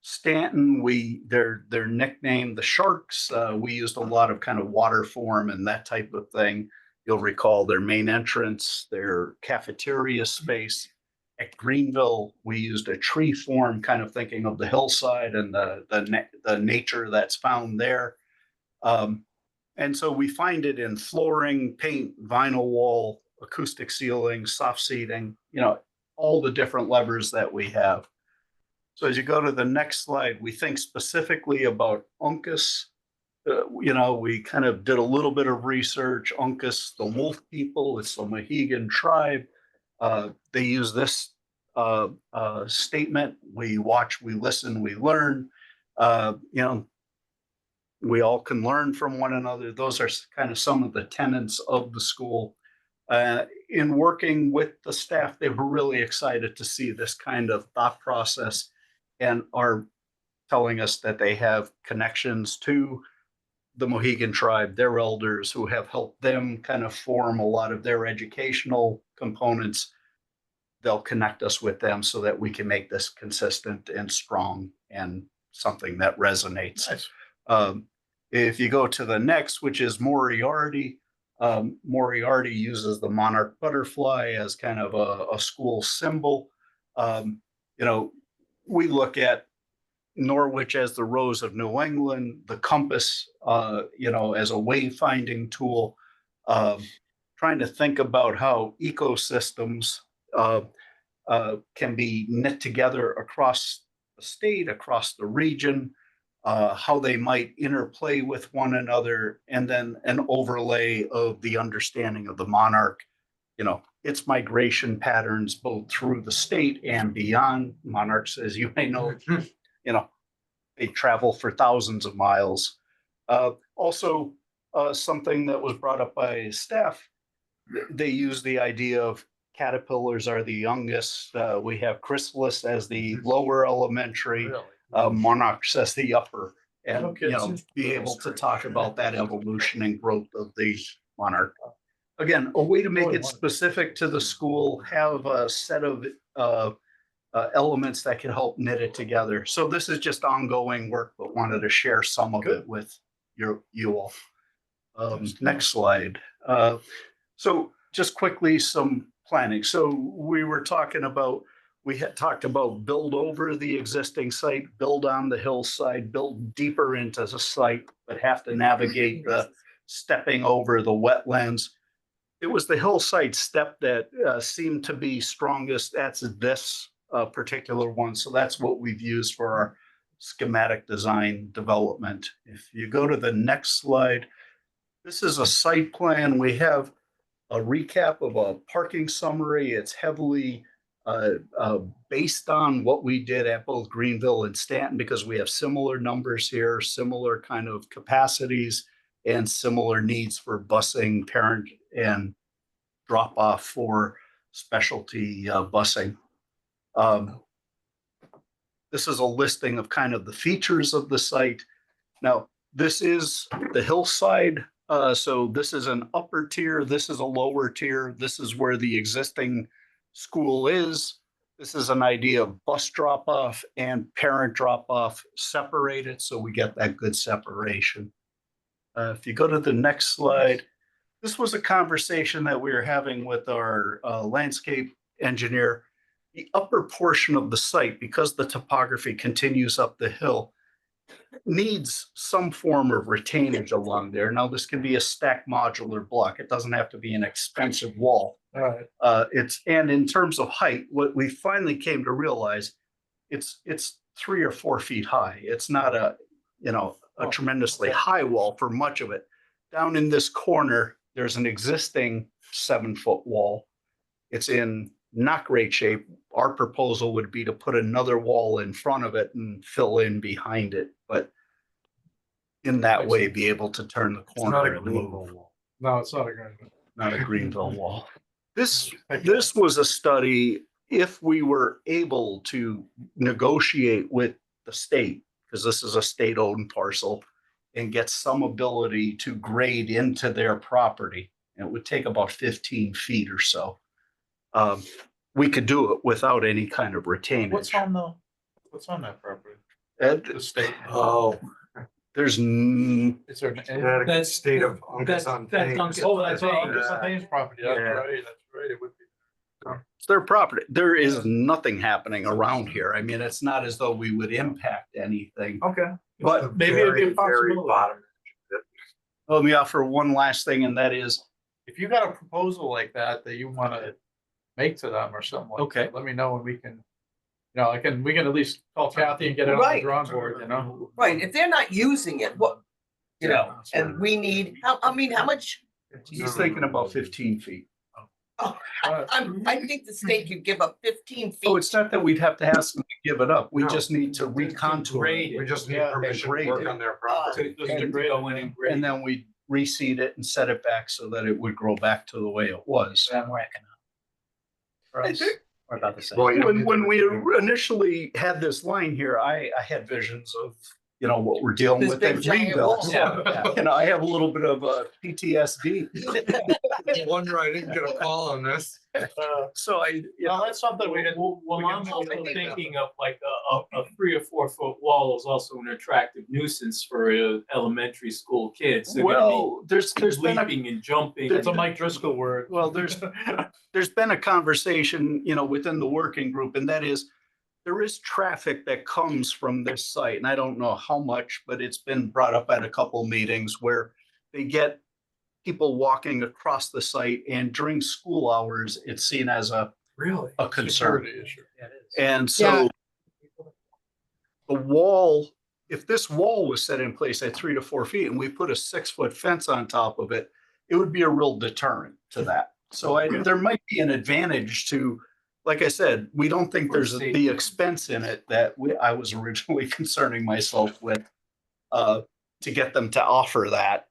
Stanton, they're nicknamed the Sharks. We used a lot of kind of water form and that type of thing. You'll recall their main entrance, their cafeteria space. At Greenville, we used a tree form, kind of thinking of the hillside and the nature that's found there. And so we find it in flooring, paint, vinyl wall, acoustic ceiling, soft seating, all the different levers that we have. So as you go to the next slide, we think specifically about Uncas. you know, we kind of did a little bit of research. Uncas, the Wolf people, it's the Mohegan tribe. They use this statement: we watch, we listen, we learn. You know, we all can learn from one another. Those are kind of some of the tenets of the school. In working with the staff, they were really excited to see this kind of thought process and are telling us that they have connections to the Mohegan tribe, their elders who have helped them kind of form a lot of their educational components. They'll connect us with them so that we can make this consistent and strong and something that resonates. Nice. If you go to the next, which is Moriarty, Moriarty uses the monarch butterfly as kind of a school symbol. You know, we look at Norwich as the rose of New England, the compass, you know, as a wayfinding tool, trying to think about how ecosystems can be knit together across the state, across the region, how they might interplay with one another, and then an overlay of the understanding of the monarch, you know, its migration patterns both through the state and beyond. Monarchs, as you may know, you know, they travel for thousands of miles. Also, something that was brought up by staff, they use the idea of caterpillars are the youngest. We have chrysalis as the lower elementary, Really? monarchs as the upper, and Okay, you know, be able to talk about that evolution and growth of the monarch. Again, a way to make it specific to the school, have a set of elements that can help knit it together. So this is just ongoing work, but wanted to share some of it with you all. Next slide. So just quickly, some planning. So we were talking about, we had talked about build over the existing site, build on the hillside, build deeper into the site, but have to navigate the stepping over the wetlands. It was the hillside step that seemed to be strongest. That's this particular one. So that's what we've used for our schematic design development. If you go to the next slide, this is a site plan. We have a recap of a parking summary. It's heavily based on what we did at both Greenville and Stanton, because we have similar numbers here, similar kind of capacities, and similar needs for busing, parent and drop off for specialty busing. This is a listing of kind of the features of the site. Now, this is the hillside. So this is an upper tier. This is a lower tier. This is where the existing school is. This is an idea of bus drop off and parent drop off separated, so we get that good separation. If you go to the next slide, this was a conversation that we were having with our landscape engineer. The upper portion of the site, because the topography continues up the hill, needs some form of retainage along there. Now, this can be a stacked modular block. It doesn't have to be an expensive wall. All right. And in terms of height, what we finally came to realize, it's 3 or 4 feet high. It's not a, you know, a tremendously high wall for much of it. Down in this corner, there's an existing 7-foot wall. It's in not great shape. Our proposal would be to put another wall in front of it and fill in behind it, but in that way, be able to turn the corner and move. No, it's not a great. Not a Greenville wall. This was a study, if we were able to negotiate with the state, because this is a state-owned parcel, and get some ability to grade into their property. And it would take about 15 feet or so. We could do it without any kind of retainage. What's on that property? The state. Oh, There's Is there an? Connecticut state of Uncas on Thames. Oh, that's Uncas on Thames property. That's Yeah. right. That's right. It would be. it's their property. There is nothing happening around here. I mean, it's not as though we would impact anything. Okay. But maybe it'd be a Very possibility. bottom. let me offer one last thing, and that is, If you got a proposal like that you want to make to them or something like Okay. that, let me know and we can, you know, we can at least call Kathy and get it on the Right. drawing board, you know? Right, if they're not using it, what, You know, and we need, I mean, how much? He's thinking about 15 feet. I think the state could give up 15 feet. Oh, it's not that we'd have to ask them to give it up. We No. just need to recontour grade it. We just need Yeah, permission to grade work it. on their property. Just to go in and grade. And then we reseed it and set it back so that it would grow back to the way it was. So more economic. For I us, think- or about the same. Well, you don't need When to- we initially had this line here, I had visions of, you know, what we're dealing This with big in giant Greenbelt. wall. Yeah. You know, I have a little bit of PTSD. No wonder I didn't get a call on this. So I, you know, Well, that's something we can. Well, we I'm can- also thinking of like a 3 or 4 foot wall is also an attractive nuisance for elementary school kids. They're gonna well, there's be been a leaping and jumping. That's a Mike Driscoll word. Well, there's been a conversation, you know, within the working group, and that is there is traffic that comes from this site, and I don't know how much, but it's been brought up at a couple meetings where they get people walking across the site, and during school hours, it's seen as a Really? concern. Security issue. Yeah, it is. And Yeah. so the wall, if this wall was set in place at 3 to 4 feet and we put a 6-foot fence on top of it, it would be a real deterrent to that. So there might be an advantage to, like I said, we don't think there's the expense in it that I was originally concerning myself with to get them to offer that.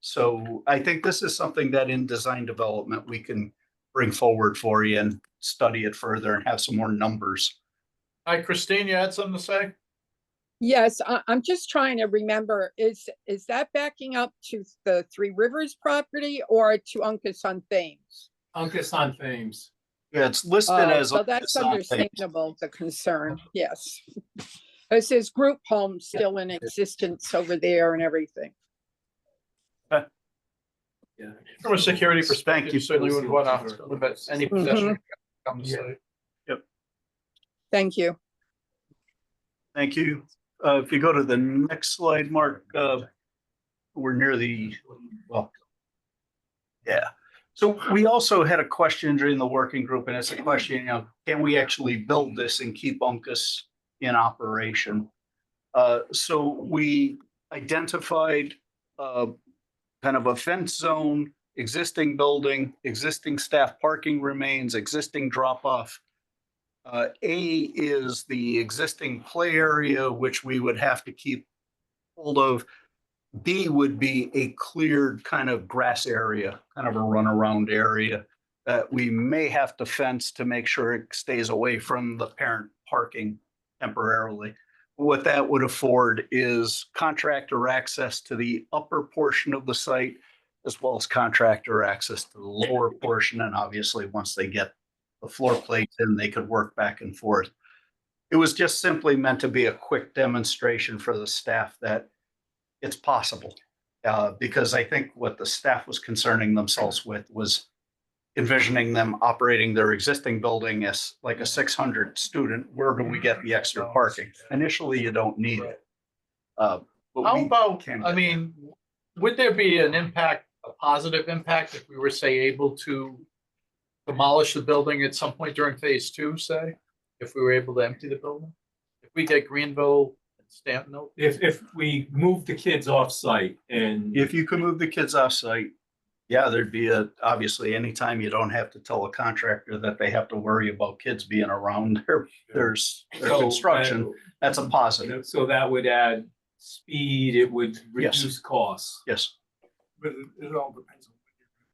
So I think this is something that in design development, we can bring forward for you and study it further and have some more numbers. Hi, Christine, you had something to say? Yes, I'm just trying to remember, is that backing up to the Three Rivers property or to Uncas on Thames? Uncas on Thames. Yeah, it's listed Oh, as. so that's Uncas on Thames. understandable, the concern, yes. This is group homes still in existence over there and everything. Yeah. From a security perspective, you you. certainly would want to limit any pedestrian come to site. Thank you. Thank you. If you go to the next slide, Mark, we're near well, yeah. So we also had a question during the working group, and it's a question, you know, can we actually build this and keep Uncas in operation? So we identified kind of a fence zone, existing building, existing staff parking remains, existing drop-off. A is the existing play area, which we would have to keep hold of. B would be a cleared kind of grass area, kind of a runaround area that we may have to fence to make sure it stays away from the parent parking temporarily. What that would afford is contractor access to the upper portion of the site, as well as contractor access to the lower portion. And obviously, once they get the floor plates in, they could work back and forth. It was just simply meant to be a quick demonstration for the staff that it's possible. Because I think what the staff was concerning themselves with was envisioning them operating their existing building as like a 600 student. Where do we get the extra parking? Initially, you don't need it. But How we about, can I get mean, would there be an impact, a positive impact, if we were, say, able to demolish the building at some point during phase 2, say, if we were able to empty the building? If we get Greenville and Stanton, If we move the kids off site and If you can move the kids off site, yeah, there'd be obviously, anytime you don't have to tell a contractor that they have to worry about kids being around their so construction, that's a positive. So that would add speed, it would Yes. reduce costs. Yes. But it all depends on.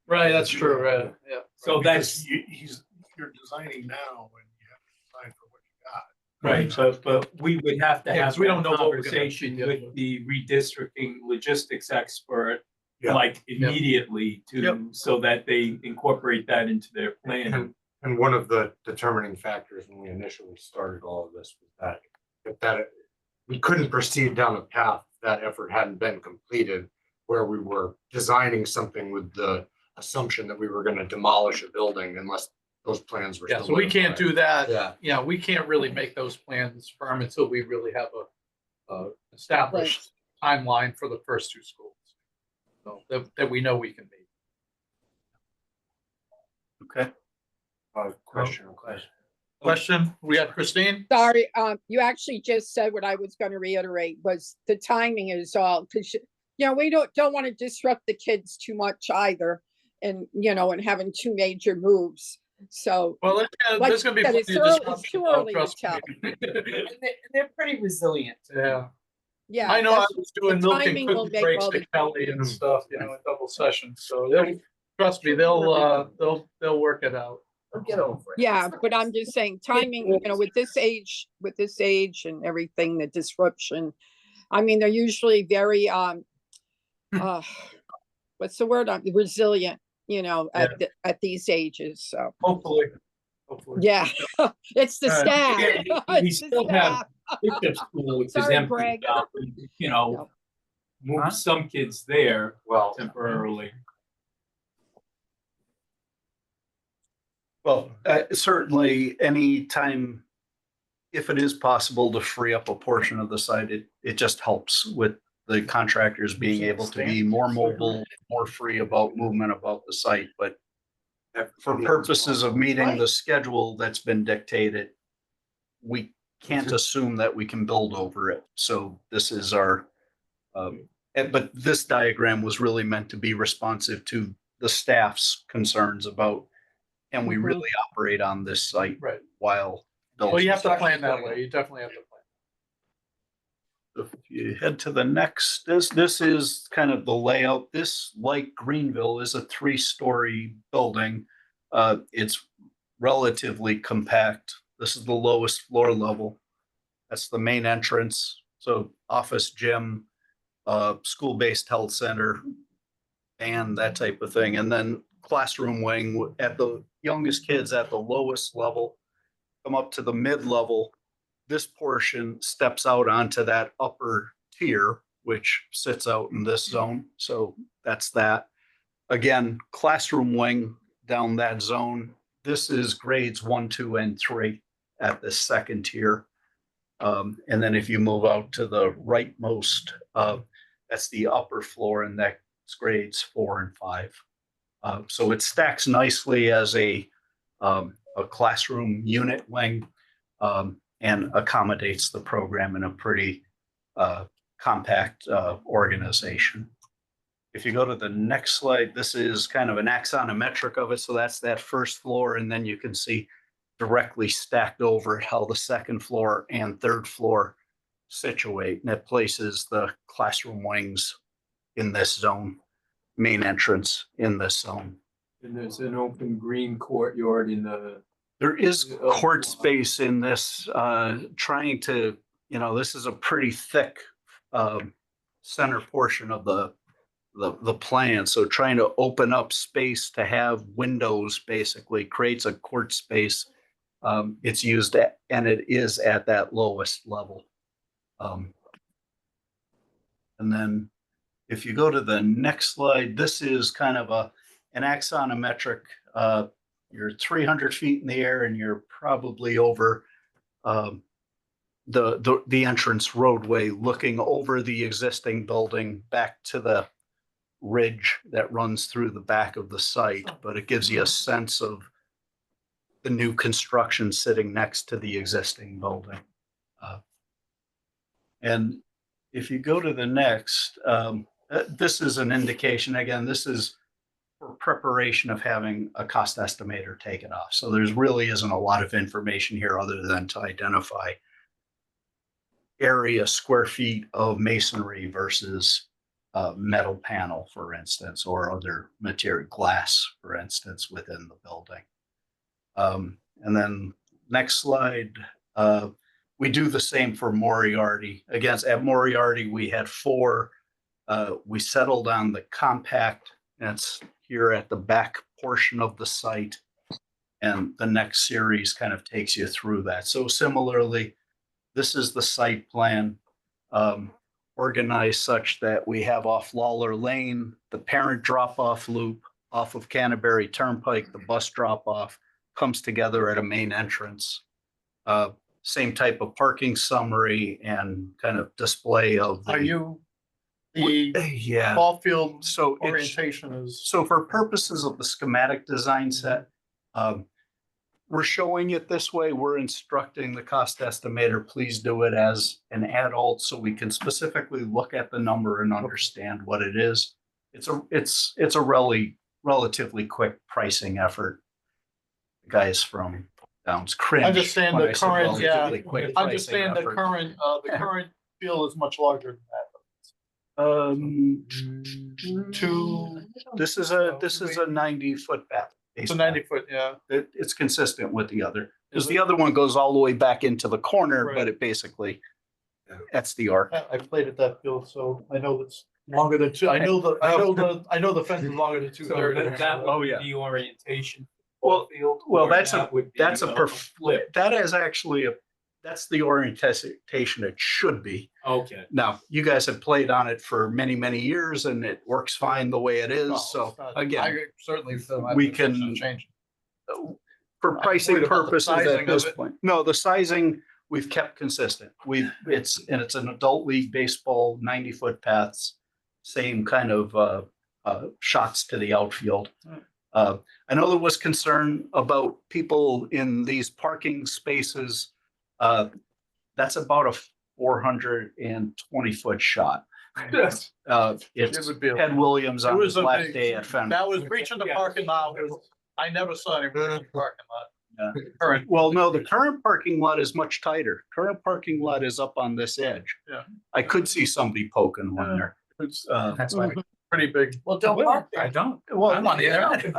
right, that's true, right, yeah. So that's You're designing now and you have to design for what you got. right, but we would have to Yeah, 'cause have we that don't know what we're gonna conversation do. with the redistricting logistics expert, Yeah. like immediately so that they incorporate that into their plan. And one of the determining factors when we initially started all of this was that we couldn't proceed down a path that effort hadn't been completed, where we were designing something with the assumption that we were going to demolish a building unless those plans were. Yeah, still so we can't do that. Yeah. Yeah, we can't really make those plans firm until we really have a established timeline for the first 2 schools. So that we know we can meet. Okay. Question. Question, we got Christine? Sorry, you actually just said what I was gonna reiterate was the timing is all, because Yeah, we don't want to disrupt the kids too much either, and and having two major moves. So, Well, like there's gonna be you said, plenty of it's disruption, too though, early to trust tell. me. They're pretty resilient. Yeah, Yeah, I know I that's was the doing milk and timing will cookie make breaks all the at Kelly and stuff, in double sessions, so trust me, they'll work it out. They'll get over it. Yeah, but I'm just saying timing, with this age and everything, the disruption. I mean, they're usually very uh what's the word? Resilient, at these ages. So Hopefully. yeah, it's the staff. We It's the still have staff. Bishop School, which is Sorry, empty, Greg. No. move some kids there Well, temporarily. Well, certainly any time, if it is possible to free up a portion of the site, it just helps with the contractors being able to be more mobile, more free about movement about the site. But for purposes of meeting the schedule that's been dictated, we can't assume that we can build over it. So this is our, but this diagram was really meant to be responsive to the staff's concerns about, can we really operate on this site Right. while. Well, you have to plan that way. You definitely have to plan. If you head to the next, this is kind of the layout. This, like Greenville, is a 3-story building. It's relatively compact. This is the lowest floor level. That's the main entrance. So office, gym, school-based health center, and that type of thing. And then classroom wing at the youngest kids at the lowest level, come up to the mid-level. This portion steps out onto that upper tier, which sits out in this zone. So that's that. Again, classroom wing down that zone. This is grades 1, 2, and 3 at the second tier. And then if you move out to the rightmost, that's the upper floor, and that's grades 4 and 5. So it stacks nicely as a classroom unit wing, and accommodates the program in a pretty compact organization. If you go to the next slide, this is kind of an axonometric of it. So that's that first floor, and then you can see directly stacked over it how the second floor and third floor situate, and it places the classroom wings in this zone, main entrance in this zone. And there's an open green courtyard in the. There is court space in this, trying to, this is a pretty thick center portion of the plan. So trying to open up space to have windows basically creates a court space. It's used at, and it is at that lowest level. And then if you go to the next slide, this is kind of an axonometric. You're 300 feet in the air, and you're probably over the entrance roadway, looking over the existing building back to the ridge that runs through the back of the site. But it gives you a sense of the new construction sitting next to the existing building. And if you go to the next, this is an indication. Again, this is for preparation of having a cost estimator take it off. So there's really isn't a lot of information here other than to identify area, square feet of masonry versus metal panel, for instance, or other material, glass, for instance, within the building. And then next slide, we do the same for Moriarty. Again, at Moriarty, we had 4. We settled on the compact. That's here at the back portion of the site. And the next series kind of takes you through that. So similarly, this is the site plan, organized such that we have off Lawler Lane, the parent drop-off loop off of Canterbury Turnpike, the bus drop-off comes together at a main entrance. Same type of parking summary and kind of display of Are you, the yeah. ball field So orientation is, so for purposes of the schematic design set, we're showing it this way. We're instructing the cost estimator, please do it as an adult so we can specifically look at the number and understand what it is. It's a relatively quick pricing effort. Guys from Downs cringe. Understand when the I said current, yeah, relatively quick pricing understand the effort. current field is much larger than that. This is a 90-foot bath. It's a 90-foot, yeah. It's consistent with the other, because the other one goes all the way back into the corner, Right. but it basically, that's the arc. I played at that field, so I know it's longer than two. I know the fence is longer than 230. That would be the orientation. Well, field, well, or that's that would be that's a a flip. that is actually that's the orientation it should be. Okay. Now, you guys have played on it for many, many years and it works fine the way it is. No, So it's not. again, I certainly feel we can change. for I'm pricing worried about the purposes sizing at this of it. point. No, the sizing we've kept consistent. It's an adult league baseball, 90-foot paths, same kind of shots to the outfield. I know there was concern about people in these parking spaces. That's about a 420-foot shot. Yes. It's It would be a- Ted Williams It on was his a last big- day at Fenway. That was reaching the parking lot. I never saw any reaching the parking lot. Yeah. Current. Well, no, the current parking lot is much tighter. Current parking lot is up on this edge. Yeah. I could see somebody poking one there. It's That's why. pretty big. Well, don't park there. I don't. Well, I'm on the internet.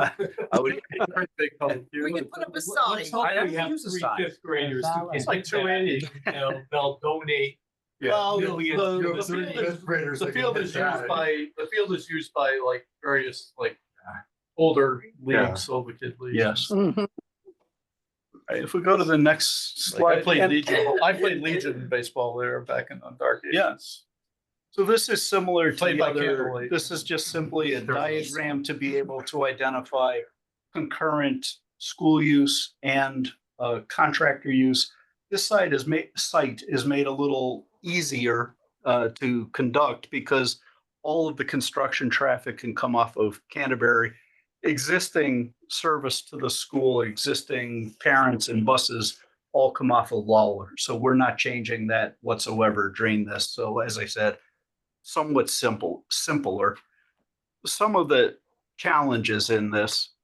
I would, Pretty big public view. We can put up a sign. I have have use a three sign. fifth graders who It's can like do that. 280. They'll donate. Well, millions the to field it. is- the field is used by like various like older leagues, so the kid leagues. yes. Mhm. All right, if we go to the next Like I slide. played and- Legion. I played Legion baseball there back in the dark ages. Yes. So this is similar to Played the by other, candlelight. this is just simply a diagram to be able to identify concurrent school use and contractor use. This site is made a little easier to conduct because all of the construction traffic can come off of Canterbury. Existing service to the school, existing parents and buses all come off of Lawler. So we're not changing that whatsoever, drain this. So as I said, somewhat simpler. Some of the challenges in this,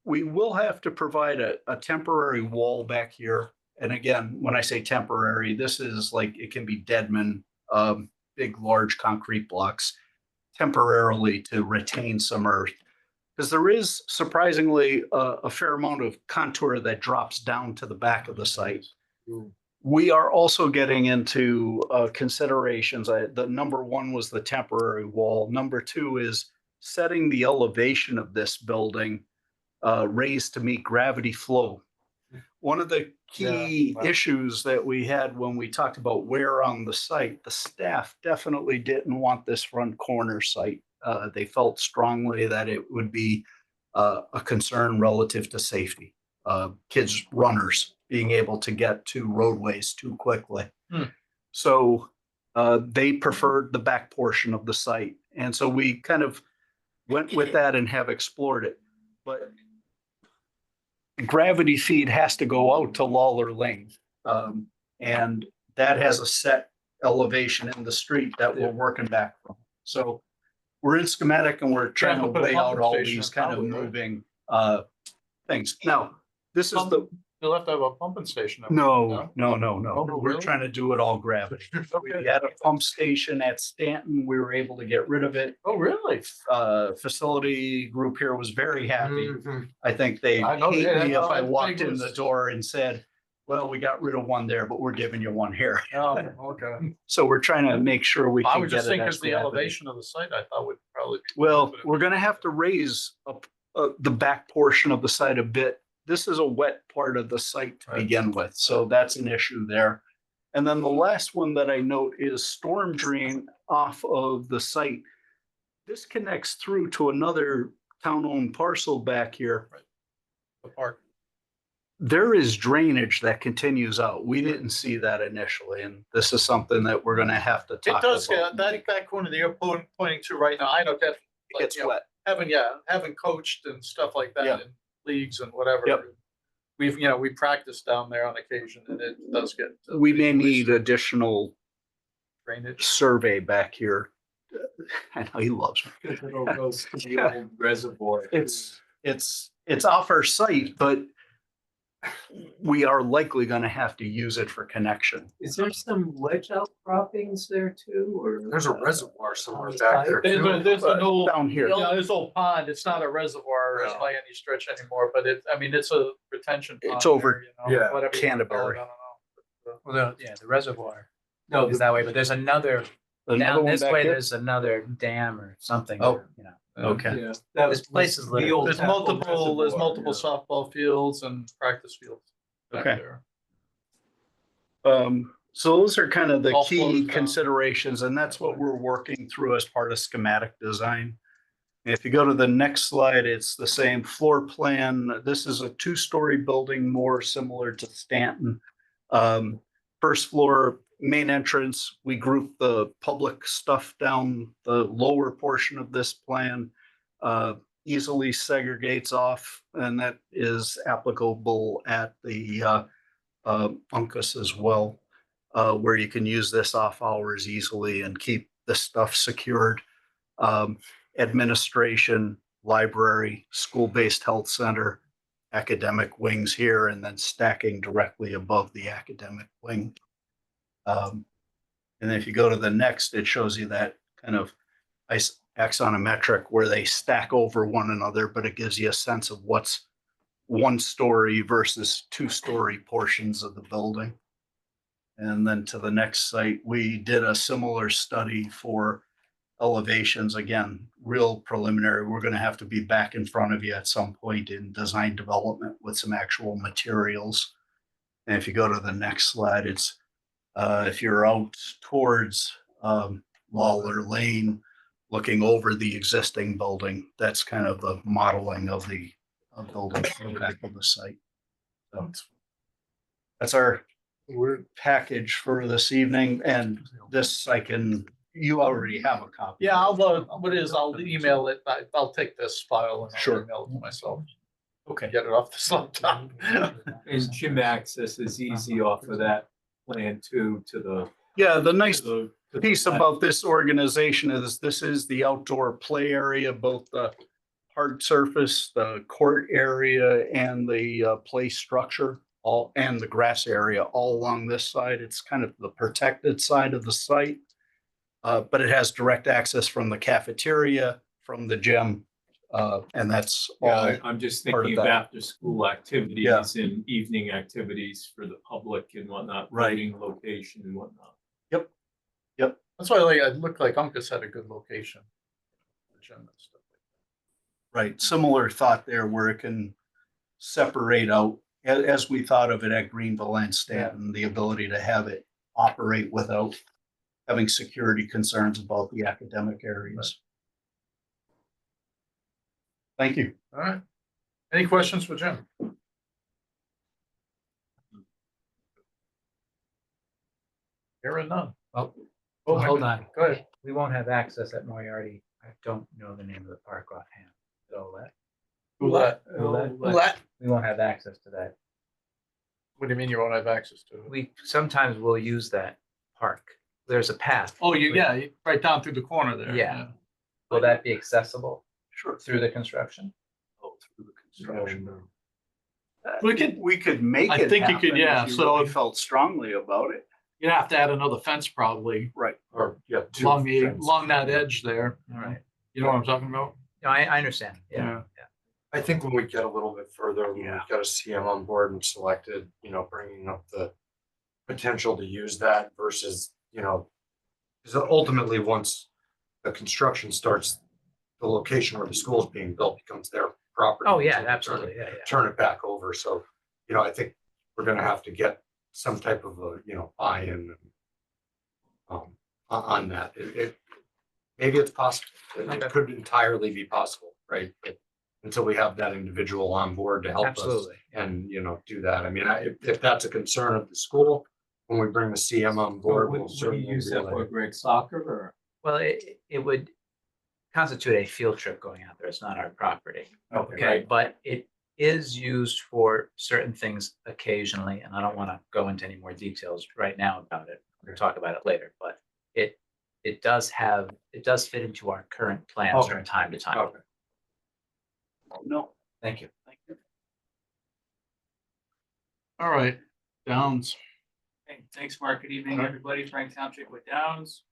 we will have to provide a temporary wall back here. And again, when I say temporary, this is like, it can be Deadman, big, large concrete blocks temporarily to retain some earth. Because there is surprisingly a fair amount of contour that drops down to the back of the site. We are also getting into considerations. The number one was the temporary wall. Number two is setting the elevation of this building raised to meet gravity flow. One of the key issues that we had when we talked about wear on the site, the staff definitely didn't want this front corner site. They felt strongly that it would be a concern relative to safety. Kids, runners being able to get to roadways too quickly. So they preferred the back portion of the site. And so we kind of went with that and have explored it. But gravity feed has to go out to Lawler Lane. And that has a set elevation in the street that we're working back from. So we're in schematic and we're trying to put a lay out pumping all station these in kind of probably, right? moving things. Now, this is the, You'll have to have a pumping station. no. Oh, We're really? trying to do it all gravity. We had a pump station at Stanton. We were able to get rid of it. Oh, really? Facility group here was very happy. I think they I know, hate yeah, me if I big walked in the was- door and said, well, we got rid of one there, but we're giving you one here. Oh, okay. So we're trying to make sure we I can was get just it thinking as because the gravity. elevation of the site, I thought would probably. Well, we're gonna have to raise up the back portion of the site a bit. This is a wet part of the site to Right. begin with, so that's an issue there. And then the last one that I note is storm drain off of the site. This connects through to another town-owned parcel back here. The park. There is drainage that continues out. We didn't see that initially, and this is something that we're gonna have to It talk does, about. that corner that you're pointing to right now, I know that. It's wet. Having coached and stuff like that Yeah. in leagues and whatever. Yep. we practice down there on occasion and it does get. We may need additional Drainage. survey back here. I know he loves me. Because it all goes to the old reservoir. It's off our site, but we are likely gonna have to use it for connection. Is there some ledge outcroppings there too, or? There's a reservoir somewhere back there. There's an old, Down here. yeah, this old pond. It's not a reservoir No. by any stretch anymore, but it's a retention pond. It's over, yeah, whatever you wanna call it, Canterbury. I don't know. Well, the reservoir No, is that way, but there's another, Another down one this back way, here? there's another dam or something. Oh. you know. Okay. yeah. That This was place is the littered. old There's Apple multiple Reservoir, softball fields and practice fields back Okay. there. So those are kind of the All key flows down. considerations, and that's what we're working through as part of schematic design. If you go to the next slide, it's the same floor plan. This is a two-story building, more similar to Stanton. First floor, main entrance, we group the public stuff down the lower portion of this plan. Easily segregates off, and that is applicable at the Uncas as well, where you can use this off hours easily and keep the stuff secured. Administration, library, school-based health center, academic wings here, and then stacking directly above the academic wing. And then if you go to the next, it shows you that kind of axonometric where they stack over one another, but it gives you a sense of what's one story versus two-story portions of the building. And then to the next site, we did a similar study for elevations. Again, real preliminary. We're going to have to be back in front of you at some point in design development with some actual materials. And if you go to the next slide, it's if you're out towards Lawler Lane, looking over the existing building, that's kind of the modeling of the building from the back of the site. So that's our package for this evening, and this you already have a copy. Yeah, I'll email it. I'll take this file and I'll Sure. email it to myself. Okay. Get it off this laptop. And gym access is easy off of that plan too, to the. Yeah, the nice to the piece left. about this organization is this is the outdoor play area, both the hard surface, the court area, and the play structure, all and the grass area all along this side. It's kind of the protected side of the site. But it has direct access from the cafeteria, from the gym, and that's all. Yeah, I'm just part of thinking of that. after school activities and evening activities for the public and whatnot, Right. voting location and whatnot. That's why it looked like Uncas had a good location. The gym and stuff. Right, similar thought there where it can separate out, as we thought of it at Greenville and Stanton, the ability to have it operate without having security concerns about the academic areas. Thank you. All right. Any questions for Jim? Hearing none. Oh, Oh, hold on. Go ahead. We won't have access at Moriarty. I don't know the name of the park offhand. What We won't have access to that. What do you mean you won't have access to it? We sometimes will use that park. There's a path. Oh, right down through the corner there. Yeah. Will that be accessible Sure. through the construction? Through the construction. We could make I it think you could, happen yeah, if you so- really felt strongly about it. You'd have to add another fence probably Right. Or, yeah. along that edge there. All right. You know what I'm talking about? No, I understand. Yeah. I think when we get a little bit further, when we've got a CM on board and selected, bringing up the potential to use that versus, because ultimately, once the construction starts, the location where the school is being built becomes their property. Oh, yeah, So we absolutely. Yeah, yeah. Turn it back over. So, I think we're gonna have to get some type of a, buy-in on that. Maybe it's possible. It could entirely be possible, right? But until we have that individual on board to help us Absolutely. and, do that. I mean, if that's a concern of the school, when we bring the CM on board, What we'll do certainly you use that relay. for, Greg, soccer or? Well, it would constitute a field trip going out there. It's not our property. Okay, Okay, right. but is used for certain things occasionally, and I don't want to go into any more details right now about it. We'll talk about it later, but it does fit into our current plans from time to time. Okay. No, Thank you. thank you. All right, Downs. Hey, thanks, Mark. Good evening, everybody. Frank Township with Downs.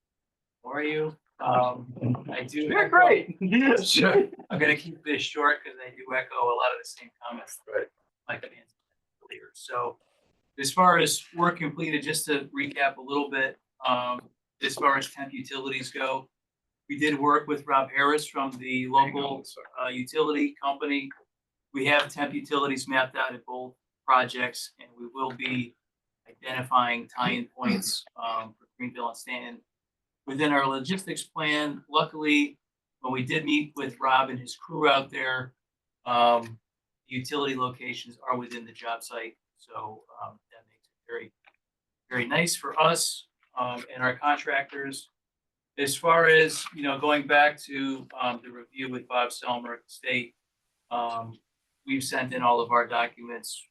How are you? I do. You're great. Sure. I'm gonna keep this short because I do echo a lot of the same comments. Right. Like I answered earlier. So as far as work completed, just to recap a little bit, as far as temp utilities go, we did work with Rob Harris from the local utility company. We have temp utilities mapped out at both projects, and we will be identifying tie-in points for Greenville and Stanton within our logistics plan. Luckily, when we did meet with Rob and his crew out there, utility locations are within the job site. So that makes it very, very nice for us and our contractors. As far as, going back to the review with Bob Selmer at the state, we've sent in all of our documents.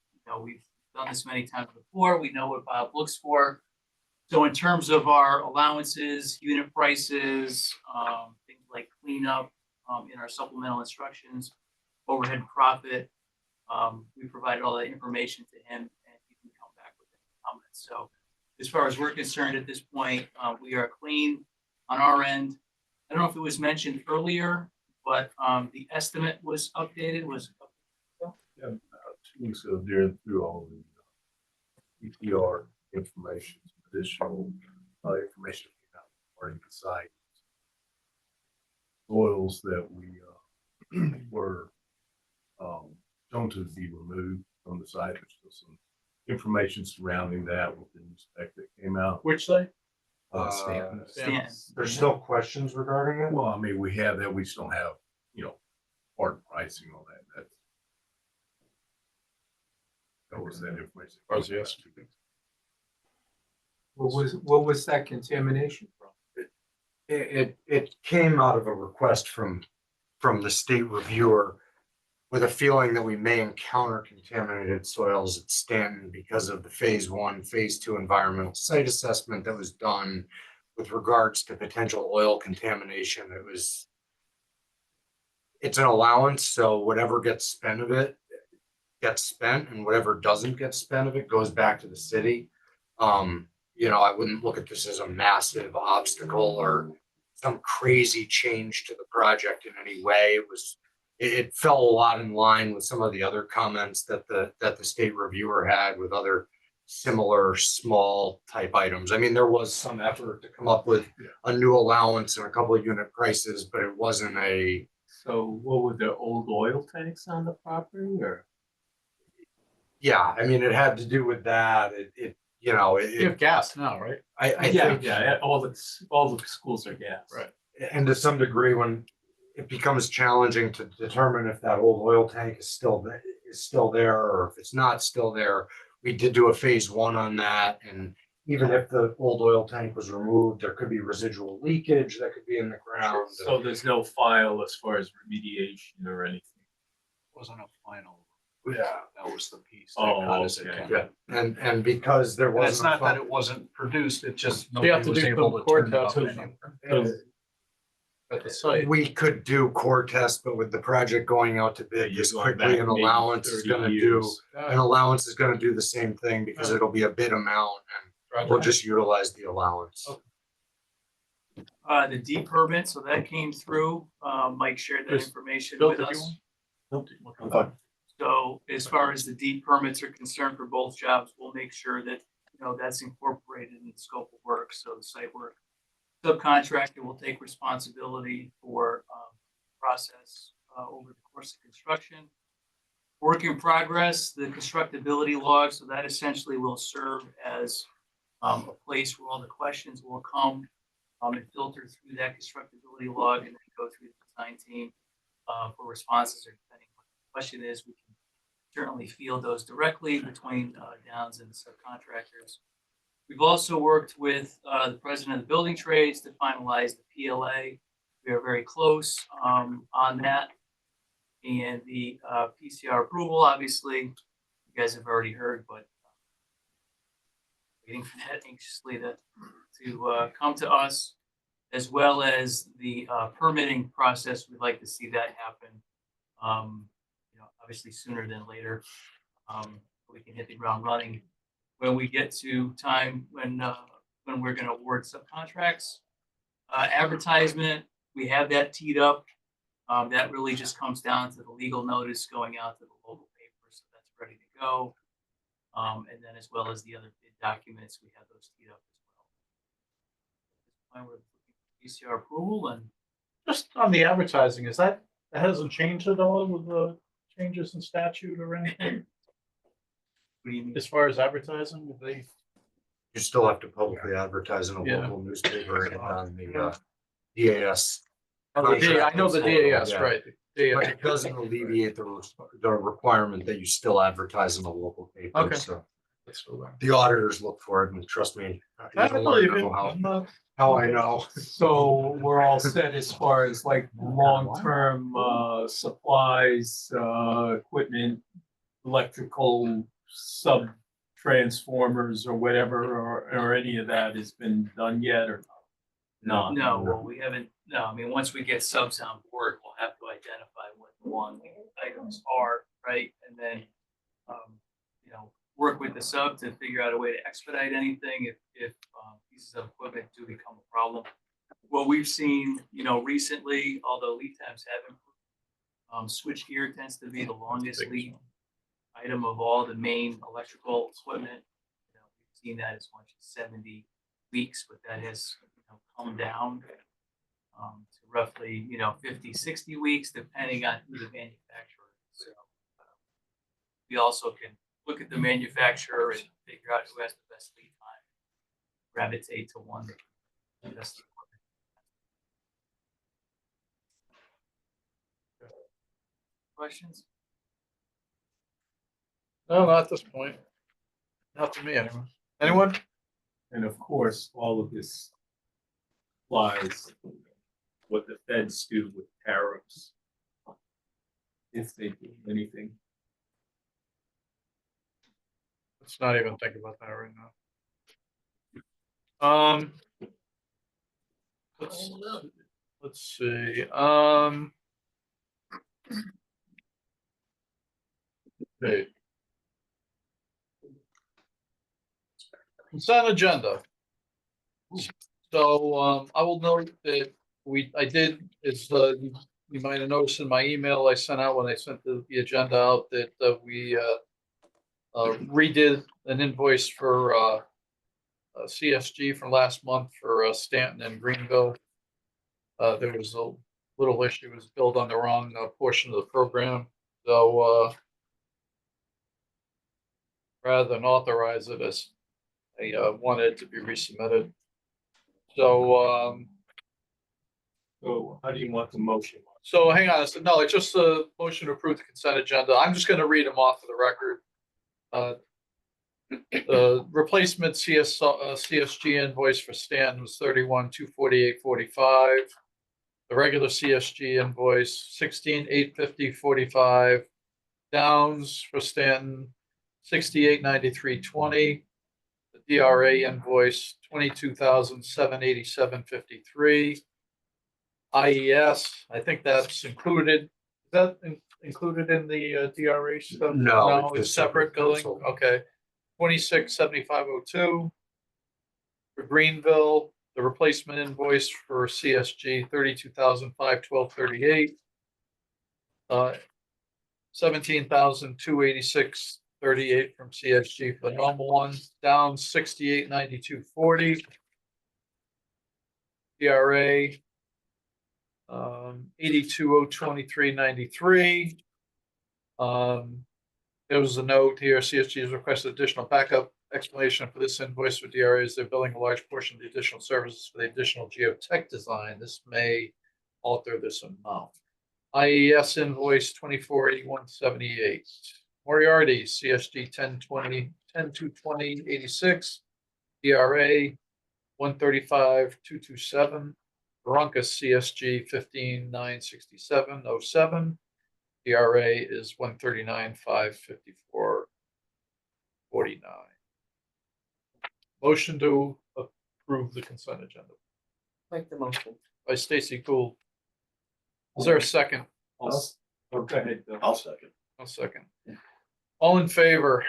We've done this many times before. We know what Bob looks for. So in terms of our allowances, unit prices, things like cleanup, in our supplemental instructions, overhead profit, we provided all that information to him, and he can come back with any comments. So as far as we're concerned at this point, we are clean on our end. I don't know if it was mentioned earlier, but the estimate was updated. Yeah, 2 weeks ago, during through all the EPR information, additional information came out regarding the site. Soils that we were shown to be removed from the site. There's still some information surrounding that with the new spec that came out. Which site? Stanton. Stanton. There's still questions regarding it? Well, I mean, we have that. We just don't have, hard pricing on that. That was that information. Yes. What was that contamination from? It came out of a request from the state reviewer with a feeling that we may encounter contaminated soils at Stanton because of the phase 1, phase 2 environmental site assessment that was done with regards to potential oil contamination. It's an allowance, so whatever gets spent of it gets spent, and whatever doesn't get spent of it goes back to the city. I wouldn't look at this as a massive obstacle or some crazy change to the project in any way. It fell a lot in line with some of the other comments that the state reviewer had with other similar small type items. I mean, there was some effort to come up with a new allowance and a couple of unit prices, but it wasn't a. So what were the old oil tanks on the property, or? Yeah, I mean, it had to do with that. You have gas now, right? I think, All the schools are gas. Right. and to some degree, when it becomes challenging to determine if that old oil tank is still there, or if it's not still there, we did do a phase 1 on that. And even if the old oil tank was removed, there could be residual leakage that could be in the ground. So there's no file as far as remediation or anything. Wasn't a final. Yeah. That was the piece. Oh, That got us okay. at Yeah, and because there And wasn't. it's a not that fin- it wasn't produced, it just You have nobody to was do able some to core turn it up. tests. At the site. We could do core tests, but with the project going out to bid You're this going quickly, back an maybe allowance is 30 gonna do, years. an allowance is gonna do the same thing because it'll be a bid amount and we'll just utilize the allowance. The D permit, so that came through. Mike shared that Chris, information Bill, with did you us. want? So as far as the D permits are concerned for both jobs, we'll make sure that, that's incorporated in the scope of work. So the site work subcontractor will take responsibility for process over the course of construction. Work in progress, the constructability log, so that essentially will serve as a place where all the questions will come and filter through that constructability log and then go through the design team for responses, or depending on what the question is, we can certainly field those directly between Downs and the subcontractors. We've also worked with the president of the building trades to finalize the PLA. We are very close on that. And the PCR approval, obviously, you guys have already heard, but waiting for that anxiously to come to us, as well as the permitting process. We'd like to see that happen, obviously sooner than later. We can hit the ground running when we get to time when we're going to award subcontracts. Advertisement, we have that teed up. That really just comes down to the legal notice going out to the local paper, so that's ready to go. And then as well as the other bid documents, we have those teed up as well. At this point, we're looking for PCR approval, and Just on the advertising, that hasn't changed at all with the changes in statute or anything? what do you mean? As far as advertising, if they, You still have to publicly advertise in a Yeah. local newspaper and on the DAS. I know the DAS, Yeah. right? But it doesn't alleviate the requirement that you still advertise in a local paper, Okay. so. The auditors look for it, and trust me. you I don't believe wanna it. know I'm not- How I know. So we're all set as far as like long-term supplies, equipment, electrical sub-transformers or whatever, or any of that has been done yet or not? No, well, we haven't, no, I mean, once we get subs on board, we'll have to identify what the long items are, right? And then, work with the sub to figure out a way to expedite anything if pieces of equipment do become a problem. What we've seen, recently, although lead times have improved, switchgear tends to be the longest lead item of all the main electrical equipment. We've seen that as much as 70 weeks, but that has come down to roughly 50, 60 weeks, depending on who the manufacturer is. So we also can look at the manufacturer and figure out who has the best lead time, gravitate to one that can best equipment. Questions? No, not at this point. Not to me, anyway. Anyone? And of course, all of this applies what the feds do with tariffs. If they do anything. Let's not even think about that right now. Let's see, okay. Consent agenda. So, I will note that you might have noticed in my email I sent out when I sent the agenda out that, we, redid an invoice for, CSG from last month for, Stanton and Greenville. There was a little issue, it was billed on the wrong, portion of the program, so, rather than authorize it, as I wanted it to be resubmitted. So, So how do you want the motion? so hang on, no, it's just a motion to approve the consent agenda. I'm just gonna read them off for the record. The replacement CSG invoice for Stanton was 31,248.45. The regular CSG invoice 16,850.45. Downs for Stanton 68,93.20. The DRA invoice 22,787.53. IES, I think that's included. Is that included in the DRA stuff? No, It's separate billing. console. Okay. 26,7502. For Greenville, the replacement invoice for CSG 32,512.38. 17,286.38 from CSG for the normal one, down 68,92.40. DRA 82,023.93. There was a note here, CSG has requested additional backup explanation for this invoice for DRAs. They're billing a large portion of the additional services for the additional geotech design. This may alter this amount. IES invoice 2481.78. Moriarty, CSG 10/2/2086. DRA 135,227. Veronica, CSG 15,967.07. DRA is 139,554.49. Motion to approve the consent agenda Make the motion. by Stacy Gould. Is there a second? Go ahead, Bill. I'll second. A second. All in favor?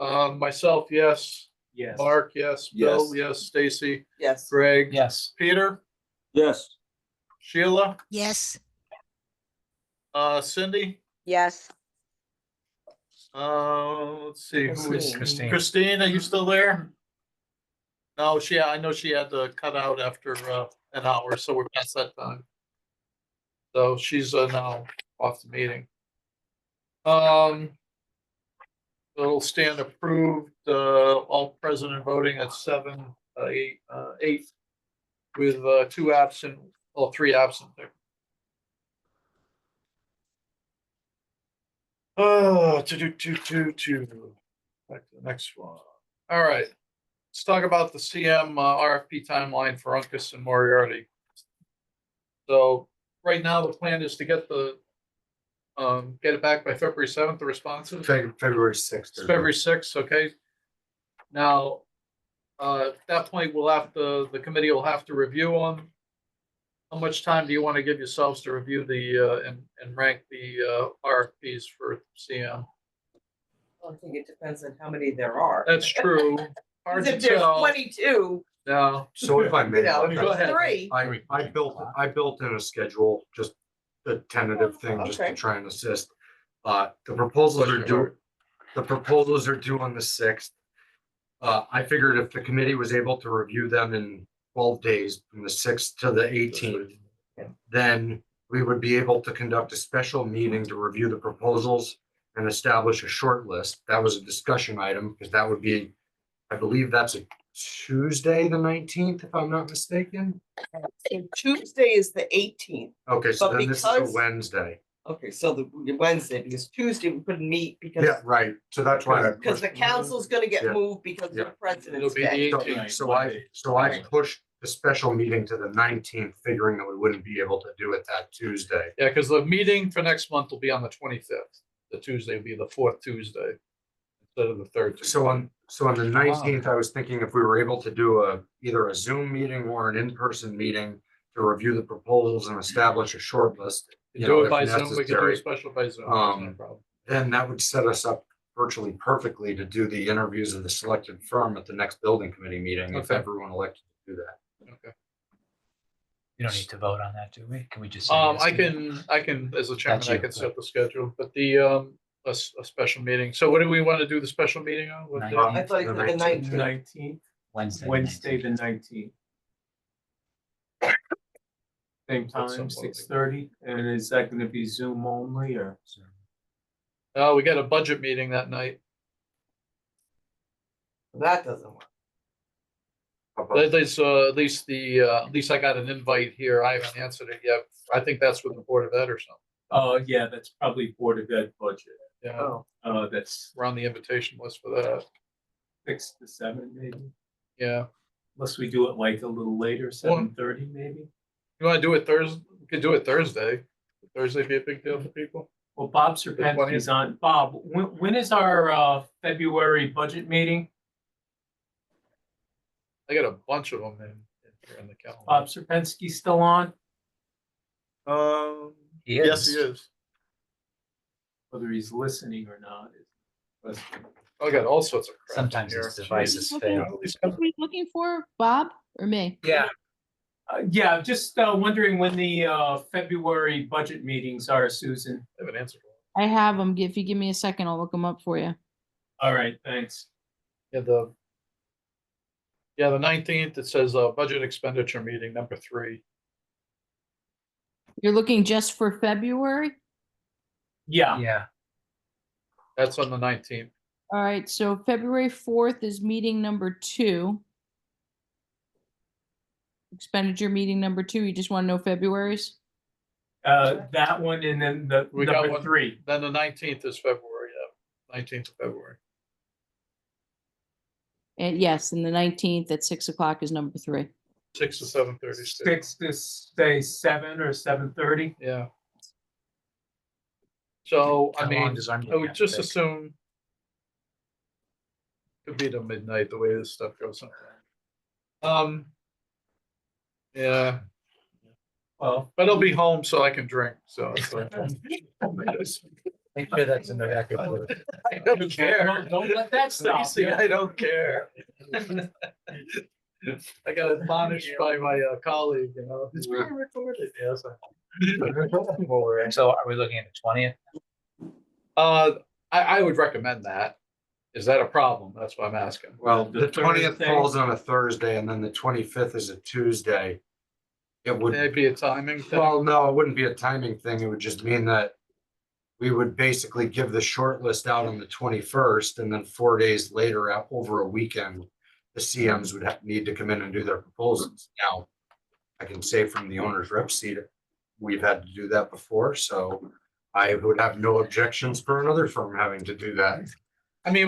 Myself, yes. Yes. Mark, yes. Bill, Yes. yes. Stacy, Yes. Greg, Yes. Peter, Yes. Sheila, Yes. Cindy. Yes. Let's see, who is Christine. Christine? Are you still there? No, I know she had to cut out after an hour, so we're past that time. So she's now off the meeting. It'll stand approved, all present and voting at 8 with 2 absent, or 3 absent there. Back to the next one. All right. Let's talk about the CM RFP timeline for Uncas and Moriarty. So right now, the plan is to get it back by February 7th, the responses. February 6th. It's February 6th, okay. Now, at that point, the committee will have to review them. How much time do you want to give yourselves to review and rank the RFPs for CM? I think it depends on how many there are. That's true. Hard 'Cause to if there's tell. 22, No, So if I may, you know, Go ahead. 3. I built in a schedule, just a tentative thing, just to Okay. try and assist. The proposals are due, on the 6th. I figured if the committee was able to review them in 12 days, from the 6th to the 18th, then we would be able to conduct a special meeting to review the proposals and establish a short list. That was a discussion item, because that would be, I believe that's a Tuesday, the 19th, if I'm not mistaken. So Tuesday is the 18th. Okay, so But then this is a because- Wednesday. Okay, so the Wednesday, because Tuesday we couldn't meet because, Yeah, right. So that's why. I because the pushed- council's gonna get Yeah. moved because of the Yeah. President's It'll be the Day. 18th. So I pushed the special meeting to the 19th, figuring that we wouldn't be able to do it that Tuesday. Yeah, because the meeting for next month will be on the 25th. The Tuesday will be the 4th Tuesday instead of the 3rd. Tuesday. So on the 19th, I was thinking if we were able to do either a Zoom meeting or an in-person meeting to review the proposals and establish a short list. You do it if by Zoom, we can do a necessary, special by Zoom, that's no Um, problem. then that would set us up virtually perfectly to do the interviews of the selected firm at the next building committee meeting, if Okay. everyone elected to do that. Okay. You don't need to vote on that, do we? Can we just? say yes I to that? can, as a chairman, That's I you, can good. set the schedule, but a special meeting. So what do we want to do the special meeting on? What day? 19th. I thought it was the 19th. 19th, Wednesday. Wednesday, the 19th. Same That's time, somewhat- 6:30, and is that gonna be Zoom only, or? We got a budget meeting that night. That doesn't work. How about- There's at least I got an invite here. I haven't answered it yet. I think that's with the Board of Ed or something. Yeah, that's probably Board of Ed budget. Yeah, Oh, That's we're on the invitation list for that. 6 to 7 maybe, Yeah. unless we do it like a little later, 7:30 maybe. You want to do it Thursday? We could do it Thursday. Would Thursday be a big deal for people? Well, Bob Serpensky's on. Bob, when is our February budget meeting? I got a bunch of them here in the calendar. Bob Serpensky still on? He Yes, he is. is. Whether he's listening or not is the question. I got all sorts of crap in Sometimes here. his devices Jeez. fail. What are we looking for, Bob or me? Yeah. Yeah, just wondering when the February budget meetings are, Susan. I haven't answered. I have them. If you give me a second, I'll look them up for you. All right, thanks. Yeah, the 19th, it says budget expenditure meeting number 3. You're looking just for February? Yeah, Yeah. That's on the 19th. All right, so February 4th is meeting number 2. Expenditure meeting number 2. You just want to know February's? that one and then the We got number one. 3. Then the 19th is February, yeah. 19th of February. And yes, and the 19th at 6 o'clock is number 3. 6 to 7:30. 6 to say 7 or 7:30. Yeah. So, I How long mean, does our I meeting would have to just take? assume. Could be to midnight, the way this stuff goes sometimes. Yeah, Well, but I'll be home so I can drink, so. It's like- Make sure that's in the record. I don't care. Don't let that stop Stacy, you. I don't care. I got admonished by my colleague, you know. It's being recorded. Yes. So are we looking at the 20th? I would recommend that. Is that a problem? That's what I'm asking. Well, The the 20th Thursday? falls on a Thursday and then the 25th is a Tuesday. It would, Maybe a timing thing. well, no, it wouldn't be a timing thing. It would just mean that we would basically give the short list out on the 21st and then 4 days later, over a weekend, the CMs would need to come in and do their proposals. Now, I can say from the owner's rep seat, we've had to do that before, so I would have no objections for another firm having to do that. I mean,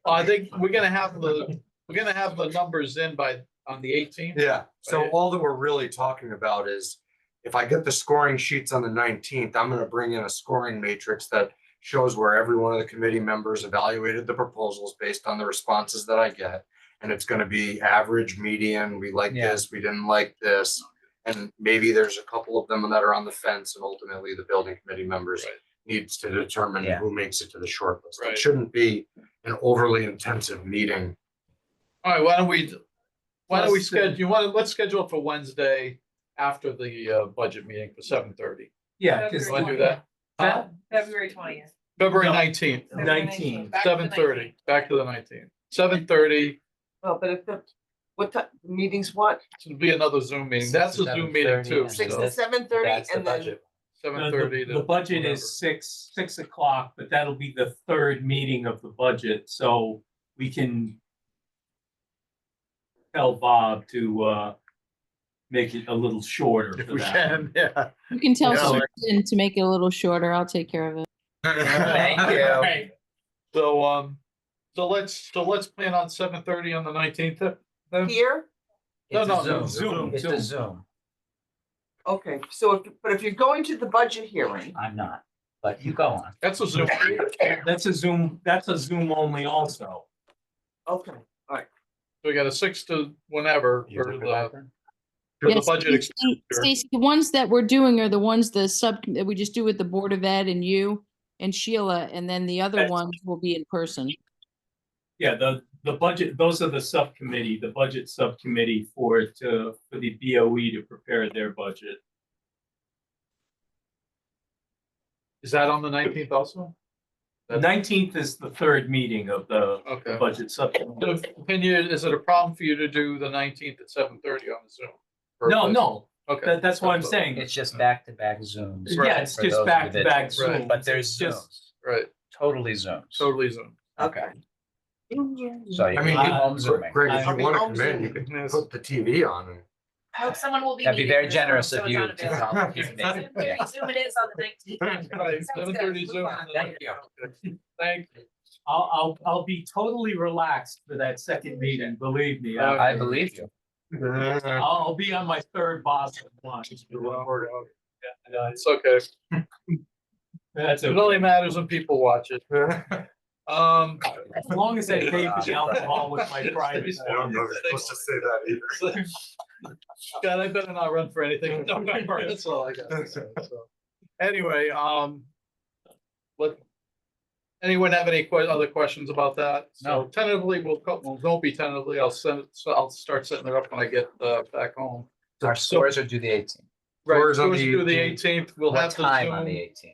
I think we're gonna have the numbers in on the 18th. Yeah, so Right. all that we're really talking about is if I get the scoring sheets on the 19th, I'm gonna bring in a scoring matrix that shows where every one of the committee members evaluated the proposals based on the responses that I get. And it's gonna be average, median, we like Yeah. this, we didn't like this. And maybe there's a couple of them that are on the fence and ultimately the building committee members Right. needs to determine Yeah. who makes it to the short list. Right. It shouldn't be an overly intensive meeting. All right, why don't we Plus, schedule, let's schedule it for Wednesday after the budget meeting for 7:30. Yeah, because Want to do that? that February 20th. February No. 19th, 19. 7:30, back to the 19th, 7:30, Well, but if what time, meetings what? it'll be another Zoom meeting. That's a Zoom meeting too. 6 So to 7:30 That's the and then. budget. 7:30 The budget is six o'clock, but that'll be the third meeting of the budget, so we can tell Bob to make it a little shorter if for we that. can, yeah. You can tell Yeah. Susan to make it a little shorter. I'll take care of it. Thank you. Right. So let's plan on 7:30 on the 19th. Then? Here? No, It's a no, Zoom. Zoom, It's a Zoom. Okay, so if you're going to the budget hearing, I'm not, but you go on. That's a Zoom. That's a Zoom only also. okay. We got a 6 to whenever You for took it the, back then? for the Yes, budget. expenditure. Stacy, the ones that we're doing are the ones that we just do with the Board of Ed and you and Sheila, and then the other That's- ones will be in person. Yeah, the budget, those are the budget subcommittee for the BOE to prepare their budget. Is that on the 19th also? The 19th is the third meeting of the Okay. budget subcommittee. Is it a problem for you to do the 19th at 7:30 on the Zoom? No, Okay. that's what I'm saying. It's just back-to-back Zooms. Yeah, it's for just those back-to-back individuals. Zooms. But there's It's just- Zooms, Right, totally Zooms. totally Zoom. Okay. So you I mean, can be home Zooming. Greg, if I'll you be wanna home come in, you Zooming. could put the TV on and. Hope someone will be. That'd be meeting very this one, generous so of it's you not to available. help me. Yeah. Zoom it is on the 19th. Right, Sounds good. 7:30 Zoom. Thank you. Thank you. I'll be totally relaxed for that second meeting, believe me. I believe you. I'll be on my third Boston one. Yeah, It's okay. That's It okay. only matters when people watch it. As long as I pay for the alcohol with my private. I don't know if you're supposed to say that either. God, I better not run for anything in November. That's all I got to say. So, anyway, anyone have any other questions about that? So No. tentatively, don't be tentatively, I'll start setting it up when I get back home. Our scores are due the 18th. Right, Doors on so the do the 18th. 18th, we'll What have the time on the Zoom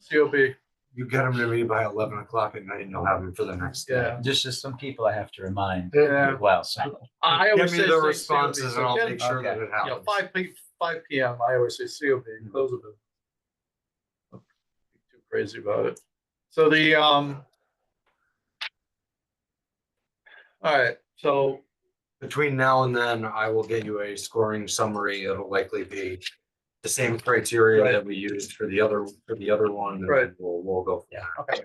18th? COB, You get them to me by 11 o'clock at night and you'll have them for the next day. yeah. Just some people I have to remind Yeah. as well, so. I always Give me say the COB, responses so and I'll get- make sure that Okay. it Yeah, happens. 5 PM, I always say COB, those are the. Too crazy about it. So all right, so, Between now and then, I will get you a scoring summary. It'll likely be the same criteria Right. that we used for the other one. and Right. We'll go. Yeah. okay,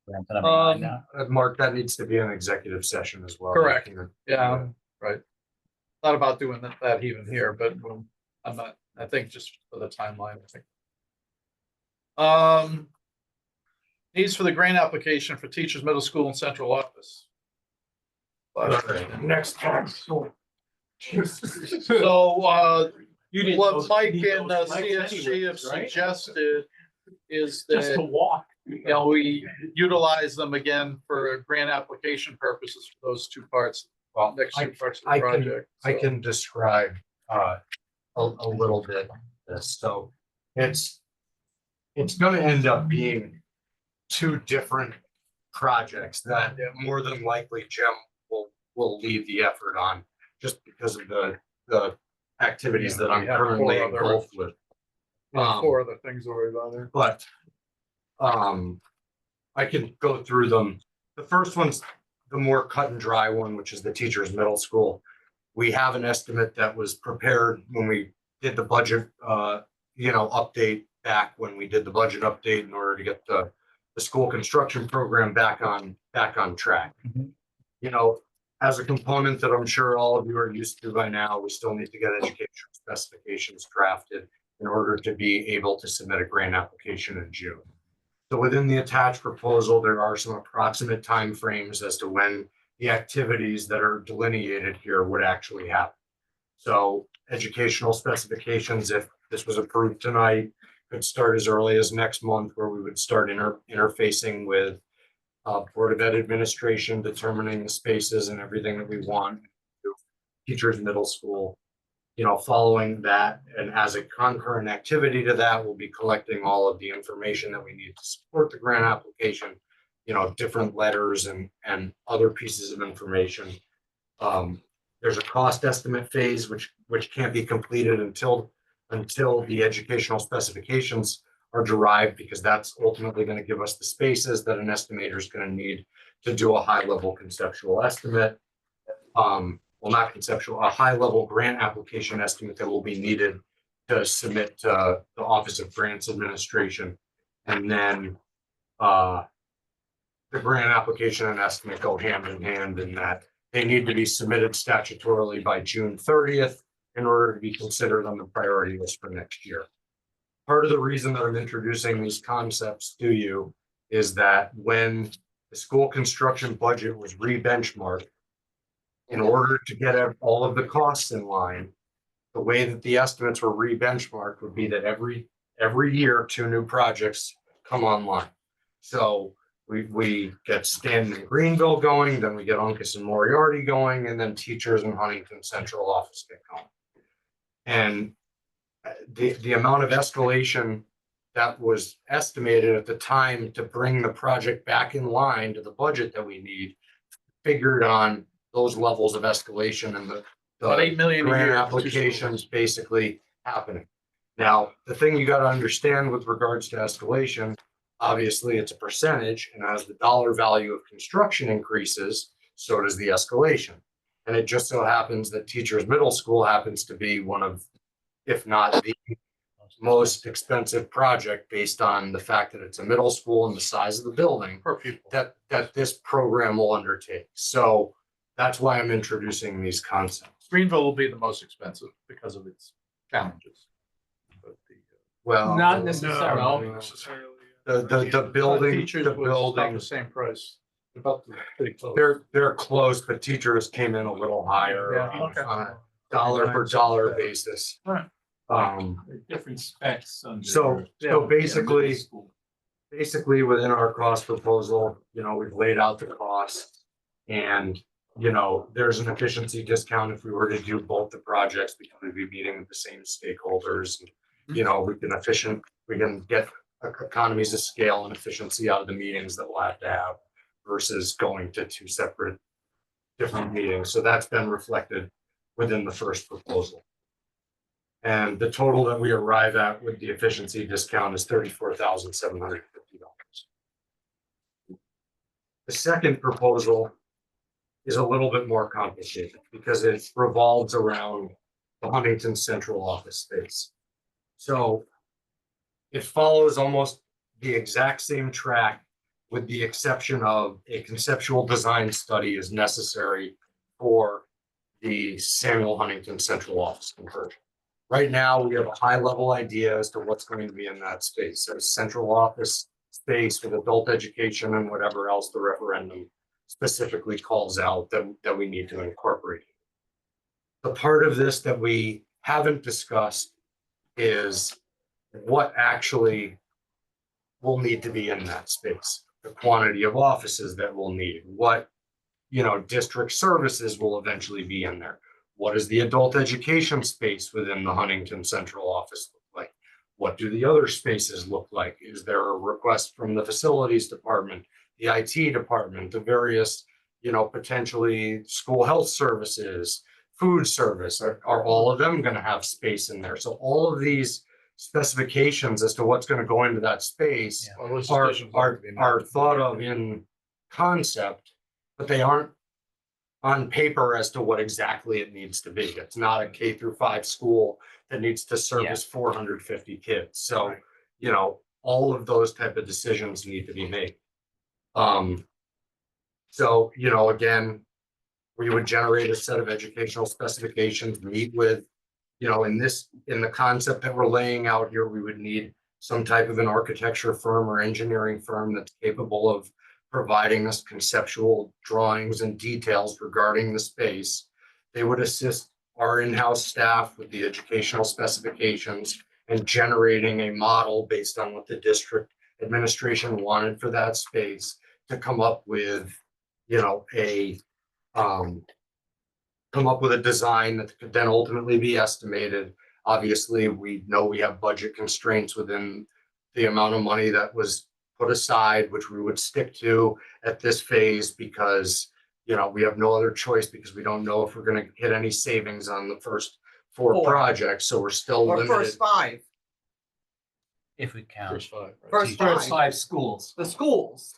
We're on to number 9 Um, now. Mark, that needs to be an executive session as well. Correct. yeah, right. Not about doing that even here, but I'm not, I think just for the timeline, I think Needs for the grant application for teachers, middle school and central office. Next tax. So, You didn't what know- Mike need and those flags CSG have anyways, right? suggested is Just to that, walk. we utilize them again for grant application purposes for those two parts, Well, next two parts of I the can, project. I So, can describe, a little bit this. So it's gonna end up being two different projects that more than likely Jim will lead the effort on, just because of the activities that I'm we have currently 4 other engulfed with. four other things to worry about there. But, I can go through them. The first one's the more cut and dry one, which is the teachers' middle school. We have an estimate that was prepared when we did the budget, update back when we did the budget update in order to get the school construction program back on track. You know, as a component that I'm sure all of you are used to by now, we still need to get education specifications drafted in order to be able to submit a grant application in June. So within the attached proposal, there are some approximate timeframes as to when the activities that are delineated here would actually happen. So educational specifications, if this was approved tonight, could start as early as next month, where we would start interfacing with Board of Ed administration, determining the spaces and everything that we want. Teachers middle school, following that, and as a concurrent activity to that, we'll be collecting all of the information that we need to support the grant application, different letters and other pieces of information. There's a cost estimate phase, which can't be completed until the educational specifications are derived, because that's ultimately going to give us the spaces that an estimator is going to need to do a high level conceptual estimate. Well, not conceptual, a high level grant application estimate that will be needed to submit to the Office of Grants Administration. And then the grant application and estimate go hand in hand in that they need to be submitted statutorily by June 30th in order to be considered on the priority list for next year. Part of the reason that I'm introducing these concepts to you is that when the school construction budget was re-benchmarked, in order to get all of the costs in line, the way that the estimates were re-benchmarked would be that every year, 2 new projects come online. So we get Stanton and Greenville going, then we get Uncas and Moriarty going, and then teachers in Huntington Central Office get going. And the amount of escalation that was estimated at the time to bring the project back in line to the budget that we need figured on those levels of escalation and the About $8 million a grant year. applications basically happening. Now, the thing you got to understand with regards to escalation, obviously it's a percentage, and as the dollar value of construction increases, so does the escalation. And it just so happens that teachers middle school happens to be one of, if not the most expensive project, based on the fact that it's a middle school and the size of the building Per pupil. that this program will undertake. So that's why I'm introducing these concepts. Greenville will be the most expensive because of its challenges. But Well, Not necessarily. the building, teachers the was about building, the same price. About pretty close. they're close, but teachers came in a little higher Yeah, okay. on a dollar per dollar basis. Alright. Different specs. under- So basically within our cost proposal, we've laid out the cost, and there's an efficiency discount if we were to do both the projects, because we'd be meeting with the same stakeholders. We can get economies of scale and efficiency out of the meetings that we'll have to have versus going to 2 separate different meetings. So that's been reflected within the first proposal. And the total that we arrive at with the efficiency discount is $34,750. The second proposal is a little bit more complicated because it revolves around the Huntington Central Office space. So it follows almost the exact same track, with the exception of a conceptual design study is necessary for the Samuel Huntington Central Office conversion. Right now, we have a high level idea as to what's going to be in that space. There's central office space with adult education and whatever else the referendum specifically calls out that we need to incorporate. The part of this that we haven't discussed is what actually will need to be in that space, the quantity of offices that we'll need, what, district services will eventually be in there. What does the adult education space within the Huntington Central Office look like? What do the other spaces look like? Is there a request from the facilities department, the IT department, the various, potentially school health services, food service? Are all of them going to have space in there? So all of these specifications as to what's going to go into that space are thought of in concept, but they aren't on paper as to what exactly it needs to be. It's not a K-5 school that needs to service 450 kids. So, all of those type of decisions need to be made. So, again, we would generate a set of educational specifications, meet with, in the concept that we're laying out here, we would need some type of an architecture firm or engineering firm that's capable of providing us conceptual drawings and details regarding the space. They would assist our in-house staff with the educational specifications and generating a model based on what the district administration wanted for that space to come up with, come up with a design that could then ultimately be estimated. Obviously, we know we have budget constraints within the amount of money that was put aside, which we would stick to at this phase because, we have no other choice because we don't know if we're going to hit any savings on the first four projects. So we're still Or limited. first 5, If we count. First 5. Right? first First 5, 5 schools. the schools.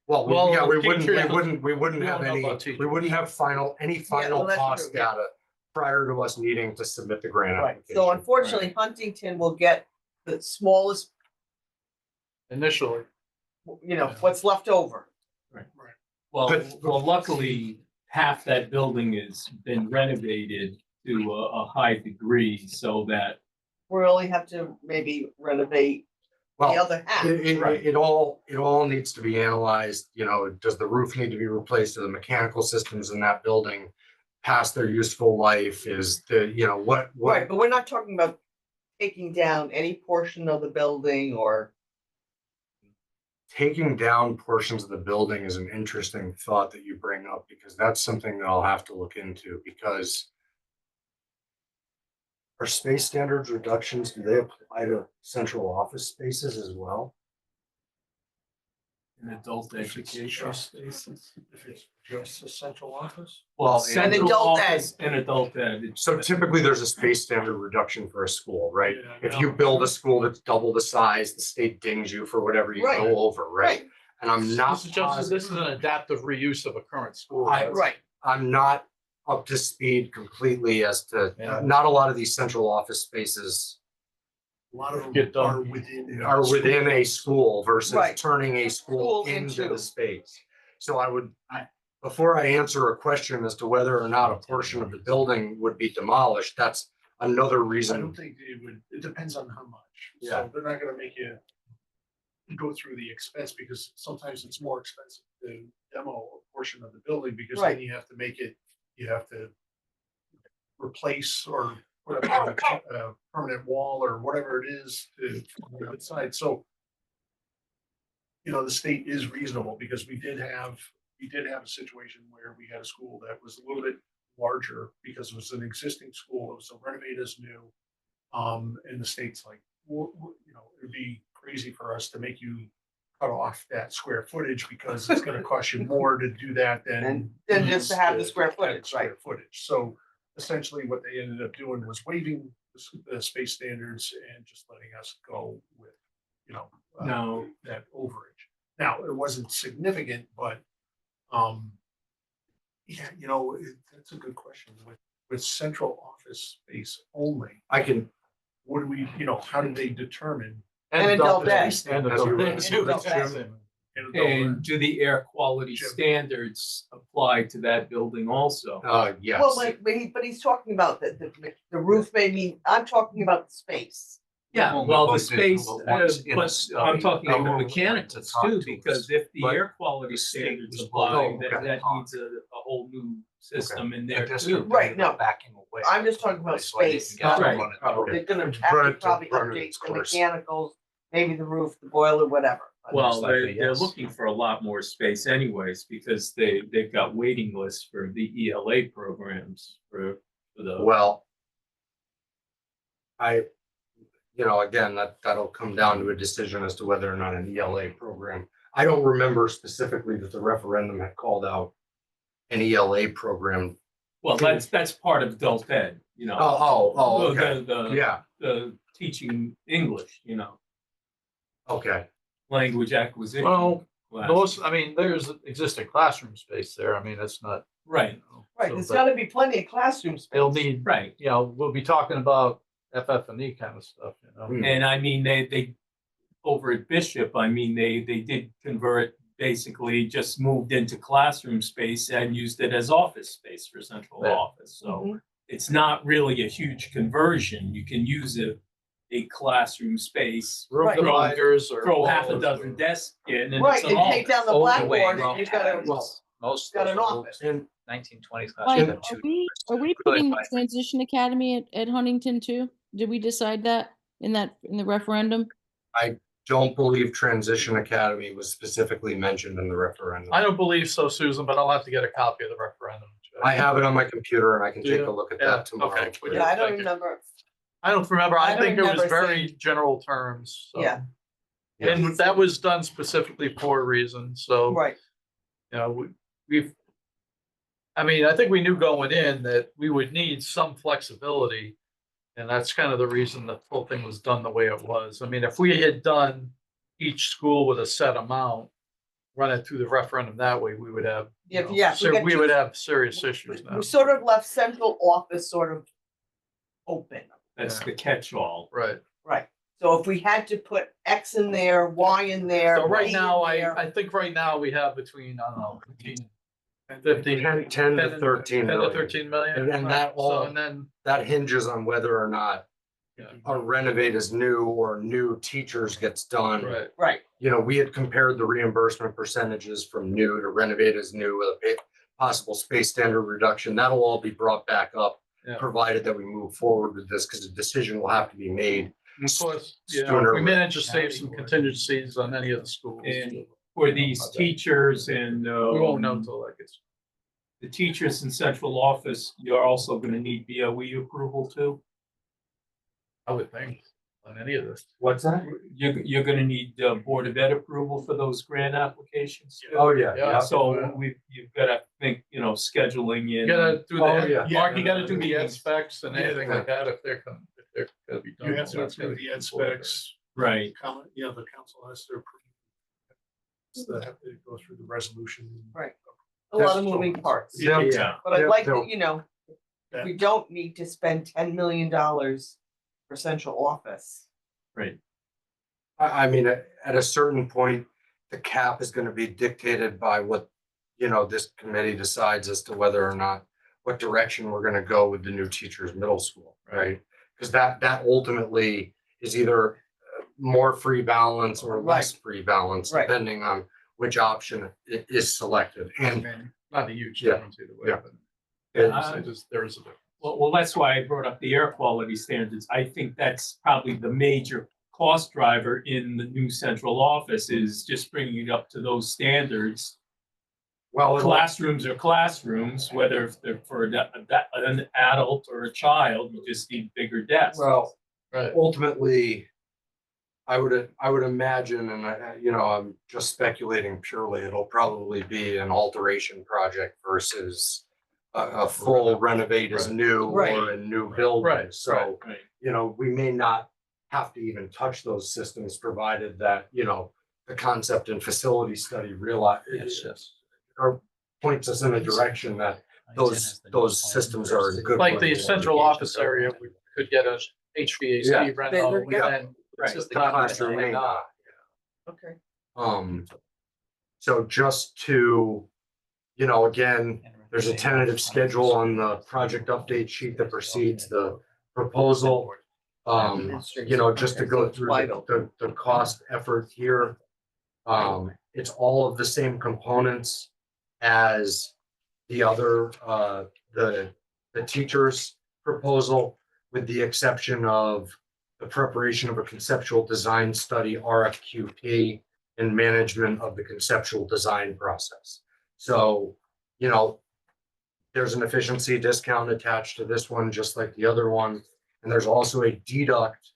Well, Well, yeah, we teachers- wouldn't we have don't know any, about teachers. we wouldn't have any final well, that's cost true, yeah. data prior to us needing to submit the grant Right, application. so unfortunately, Huntington will get the smallest, Initially. what's left over. Well, luckily, half that building has been renovated to a high degree so that We only have to maybe renovate the Well, other half. it all needs to be analyzed, does the roof need to be replaced? Do the mechanical systems in that building past their useful life? Is what? Right, but we're not talking about taking down any portion of the building or. Taking down portions of the building is an interesting thought that you bring up because that's something that I'll have to look into because are space standards reductions, do they apply to central office spaces as well? in adult education spaces. If it's just a central office? Well, And central adult ed. office and adult ed. So typically there's a space standard reduction for a school, right? Yeah, If you build a school that's double the size, the state dings you for whatever you Right. go over, right? And I'm not This is just, this is an adaptive reuse of a current school. Right, I'm not up to speed completely as to, not a lot of these central office spaces A lot of them Get done. are within. a school versus Right. turning a school School into into. the space. So before I answer a question as to whether or not a portion of the building would be demolished, that's another I don't reason. think it would, it depends on how much. Yeah. So they're not gonna make you go through the expense because sometimes it's more expensive to demo a portion of the building because then Right. you have to you have to replace or put up a permanent wall or whatever it is to inside. So, the state is reasonable because we did have a situation where we had a school that was a little bit larger because it was an existing school. It was a renovated as new. And the state's like, it'd be crazy for us to make you cut off that square footage because it's gonna cost you more to do that than. and then just to have the square add footage, right? square footage. So essentially what they ended up doing was waiving the space standards and just letting us go with, No. that overage. Now, it wasn't significant, but, that's a good question. With central office space only, I can, what do we, how did they determine? And adult ed. And As you- adult ed. And adult ed. And do the air quality standards apply to that building also? Yes. Well, but he's talking about the roof maybe, I'm talking about the space. Yeah, Only well, the ones space, in a but I'm study. talking They about were mechanicals willing to too, talk to because us, if the but air quality the state standards was apply, willing that, to that talk. needs a whole new system in The there too. district Right, ended up no. backing away. I'm just talking about So I didn't space, get to Right. run it Oh, through. okay. They're gonna Run have to it to- probably run it update its the course. mechanicals, maybe the roof, the boiler, whatever. But- Well, Most likely, they're yes. looking for a lot more space anyways, because they've got waiting lists for the ELA programs for the. Well, again, that'll come down to a decision as to whether or not an ELA program. I don't remember specifically that the referendum had called out an ELA program. Well, that's part of adult ed, Okay. The Yeah, the teaching English, okay. language acquisition. Well, classes. there's existing classroom space there. I mean, it's not. Right. Right, So, there's but gotta be plenty of classroom space. They'll need, Right. we'll be talking about FF&E kind of stuff, And I mean, they over at Bishop, I mean, they did convert, basically just moved into classroom space and used it as office space for central Yeah. office. So Mhm. it's not really a huge conversion. You can use a classroom space, Room Right. dividers or. throw half a walls dozen or- desks in and Right, it's an and take down the Old blackboard way, and you've got a, Most got of an those office. And 1920s Mike, classes are have two. we putting the transition academy at Huntington too? Did we decide that in the referendum? don't believe Transition Academy was specifically mentioned in the referendum. I don't believe so, Susan, but I'll have to get a copy of the referendum. I have it on my computer and I can Do take you? a look at Yeah, that tomorrow. okay. Would you- yeah, I don't Thank you. remember, I don't remember. I I don't think it was remember very seeing- general terms, so. yeah, And that was done specifically for a reason, so. right, We've. I think we knew going in that we would need some flexibility. And that's kind of the reason the whole thing was done the way it was. If we had done each school with a set amount, run it through the referendum that way, we would have. Yeah, yeah, we got We two- would have serious issues now. we sort of left central office sort of open, That's the catch-all. Right. right? So if we had to put X in there, Y in there. So right Z now, in there, I think right now we have between, I don't know, 15, 10 15. 10 to 10 13 to million. 13 million. And that So, all- and then, That hinges on whether or not yeah, a renovate is new or new teachers gets done. right. Right, We had compared the reimbursement percentages from new to renovate as new with a possible space standard reduction. That'll all be brought back up, Yeah. provided that we move forward with this, because a decision will have to be made. And of course, Sooner. we managed to save some contingencies on any of the schools. And for these teachers and We won't know until that gets. the teachers in central office, you're also gonna need BOE approval too. I would think on any of this. What's that? You're gonna need Board of Ed approval for those grant applications. too. Oh, yeah. Yeah. So you've gotta think, scheduling You in. gotta do Oh, the, yeah. Mark, you gotta do the ed specs and Yeah. anything like that if they're gonna be done. You have to go That's gotta through be the ed before that. specs. Right. The council has to approve. So they have to go through the resolution. right. A lot of moving parts. Yeah. But I'd Yeah, like they'll- that, if we don't need to spend $10 million for central office. Right. At a certain point, the cap is gonna be dictated by what, this committee decides as to whether or not, what direction we're gonna go with the new teachers middle school, right? Because that ultimately is either more free balance or less free balance, Right. depending on which option is selected. And Not a huge Yeah. difference either way, Yeah. but Yeah. there is a difference. Well, that's why I brought up the air quality standards. I think that's probably the major cost driver in the new central office is just bringing it up to those standards. well, Classrooms are classrooms, whether if they're for an adult or a child, you just need bigger desks. well, Right. ultimately, I would imagine, and I'm just speculating purely, it'll probably be an alteration project versus a full renovate is Right. new Right. or a new building. Right, So, Right. we may not have to even touch those systems, provided that, the concept and facility study Yes. or points us in a direction that those systems are in good. Like the working central order. office area, we could get a HVAC Yeah. rental and Yeah. then. Right. just The classroom may not. Okay. Um, So just to, you know, again, there's a tentative schedule on the project update sheet that precedes the proposal. You know, just to go through the cost effort here. It's all of the same components as the other, the teacher's proposal, with the exception of the preparation of a conceptual design study, RFQP, and management of the conceptual design process. So, you know, there's an efficiency discount attached to this one, just like the other one. And there's also a deduct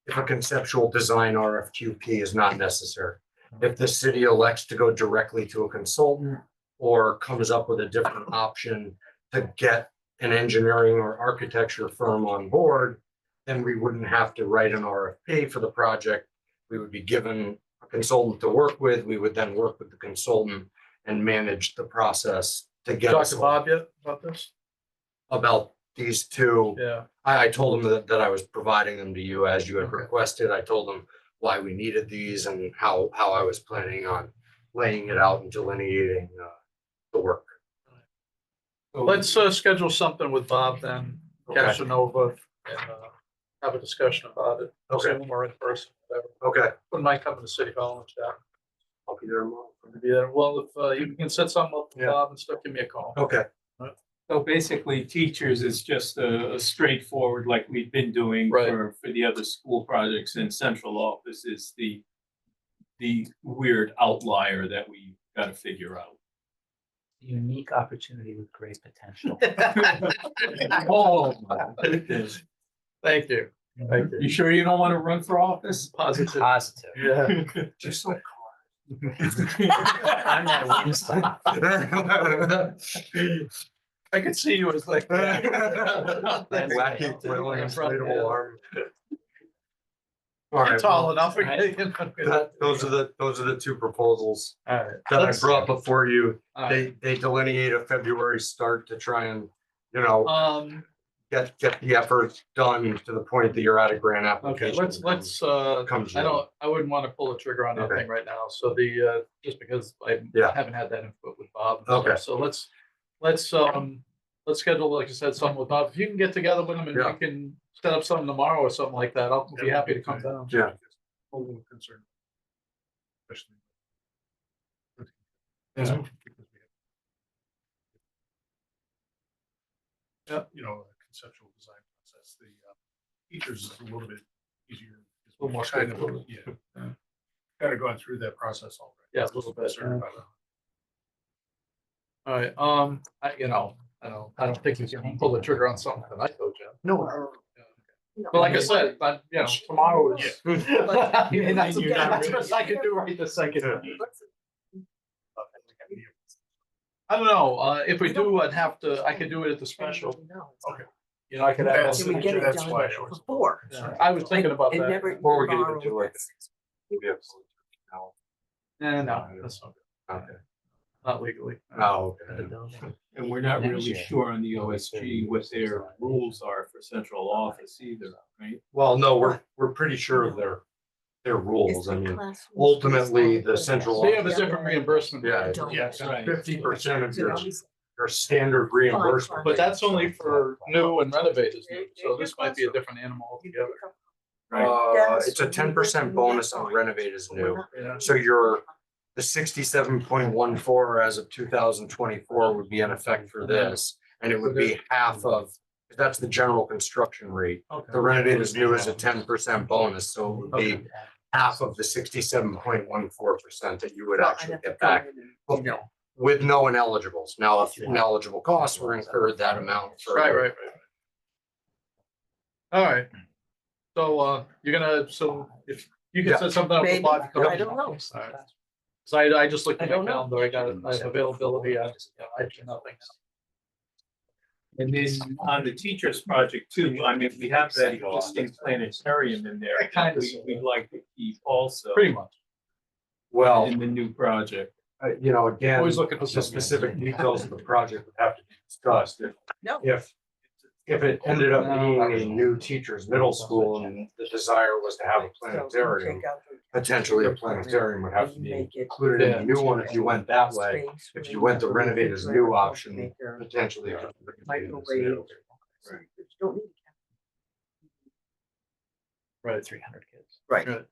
if a conceptual design RFQP is not necessary. If the city elects to go directly to a consultant or comes up with a different option to get an engineering or architecture firm on board, then we wouldn't have to write an RFP for the project. We would be given a consultant to work with. We would then work with the consultant and manage the process to get Talk us to Bob yet about this? about these two. Yeah. I told him that I was providing them to you as you had requested. I told him why we needed these and how I was planning on laying it out and delineating the work. Let's schedule something with Bob then, Casanova, and have a discussion about it. Okay. Zoom or in person, whatever. Okay, Wouldn't mind coming to City Hall and chat. I'll be there tomorrow. Yeah, well, if you can set something up with Yeah. Bob and stuff, give me a call. Okay, So basically, teachers is just a straightforward, like we've been doing Right. for the other school projects, and central office is the weird outlier that we gotta figure out. Unique opportunity with great potential. Oh, my goodness. Thank you. Thank you. You sure you don't want to run for office? Positive. Positive. Yeah. just so. I'm not a Wednesday. I could see you as like. Wacky flailing inflatable arm. All I'm right, tall well, enough. those are the two proposals All right. that I Let's- brought before you. all right. They delineate a February start to try and, you know, get the effort done to the point that you're at a grant Okay, application. let's, comes I wouldn't want to pull the trigger on Okay. anything right now. So the, just because I Yeah. haven't had that input with Bob. and Okay. stuff. So let's schedule, like I said, something with Bob. If you can get together with him and Yeah. we can set up something tomorrow or something like that, I'll be happy to come down. Yeah. A little concerned. Especially. Yeah. Yeah, you know, the conceptual design process, the teachers is a little bit easier. It's A little more kind of, straightforward. yeah. Kind of going through that process already. Yeah, a little bit. Concerned about it. All right, I don't think you can pull the trigger on something that I told you. No. But like I said, but you know, tomorrow is. I mean, that's You're not the best I can do right this second. Yeah. I don't know, if we do, I could do it at the special. Okay. You know, I could have. That's- Can we get it that's done why I was- before? Yeah, I was thinking about And that. never Or we could even borrow do like. this. No, that's not, Okay. not legally. Oh, okay. And we're not Next really year. sure on the OSG what their rules are for central office either, right? Well, no, we're pretty sure of their rules. I mean, ultimately, the central. They have a office- different reimbursement. Yeah, Yes. Right. 50% of your standard reimbursement. But that's only for new and renovated, so this might be a different animal altogether. It's a 10% bonus on renovate is new. Yeah. So the 67.14 as of 2024 would be in effect for this. And it would be half of, that's the general construction rate. The renovate is new as a 10% bonus, so it would be half of the 67.14% that you would actually get back. With no ineligibles. Now, if ineligible costs were incurred, that amount. for- Right. All right. So, you're gonna, so if you can Yeah. set something up with Maybe, Bob. I don't know. All right. So I just looked at I my don't know. calendar, I have availability, I do nothing. And then on the teachers project too, I mean, we have that existing planetarium in there. Kind of. We'd like to keep also Pretty much. Well, in the new project. you know, again, Always looking for the something. specific details of the project would have to be discussed. No. If if it ended up being a new teacher's middle school and the desire was to have a planetarium, potentially a planetarium would have to be included in the new one if you went that way. If you went to renovate as new option, potentially. it could be renovated as new. Right. 300 kids. Right. Good.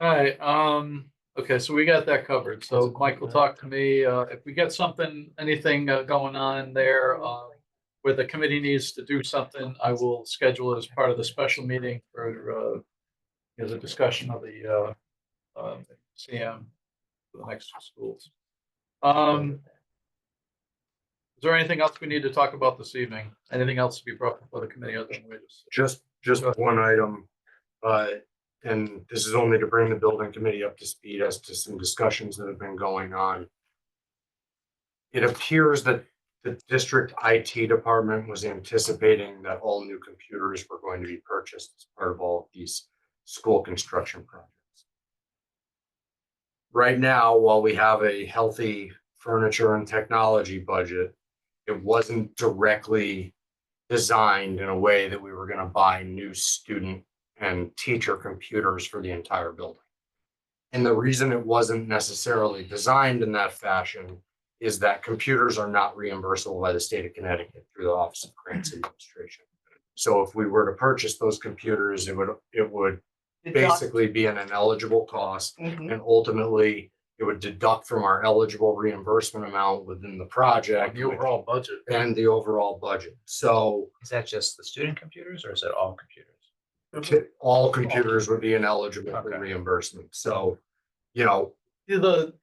All right, okay, so we got that covered. So Mike will talk to me, if we get something, anything going on there, where the committee needs to do something, I will schedule it as part of the special meeting for, the discussion of the, CM for the next two schools. Is there anything else we need to talk about this evening? Anything else to be brought before the committee other than we Just one item, and this is only to bring the building committee up to speed as to some discussions that have been going on. It appears that the district IT department was anticipating that all new computers were going to be purchased as part of all of these school construction projects. Right now, while we have a healthy furniture and technology budget, it wasn't directly designed in a way that we were going to buy new student and teacher computers for the entire building. And the reason it wasn't necessarily designed in that fashion is that computers are not reimbursable by the state of Connecticut through the Office of Grants Administration. So if we were to purchase those computers, it would basically be an ineligible cost, Mhm. and ultimately it would deduct from our eligible reimbursement amount within the project. The overall budget. And the overall budget. So Is that just the student computers or is it all computers? all computers would be ineligible for Okay. reimbursement. So, you know, The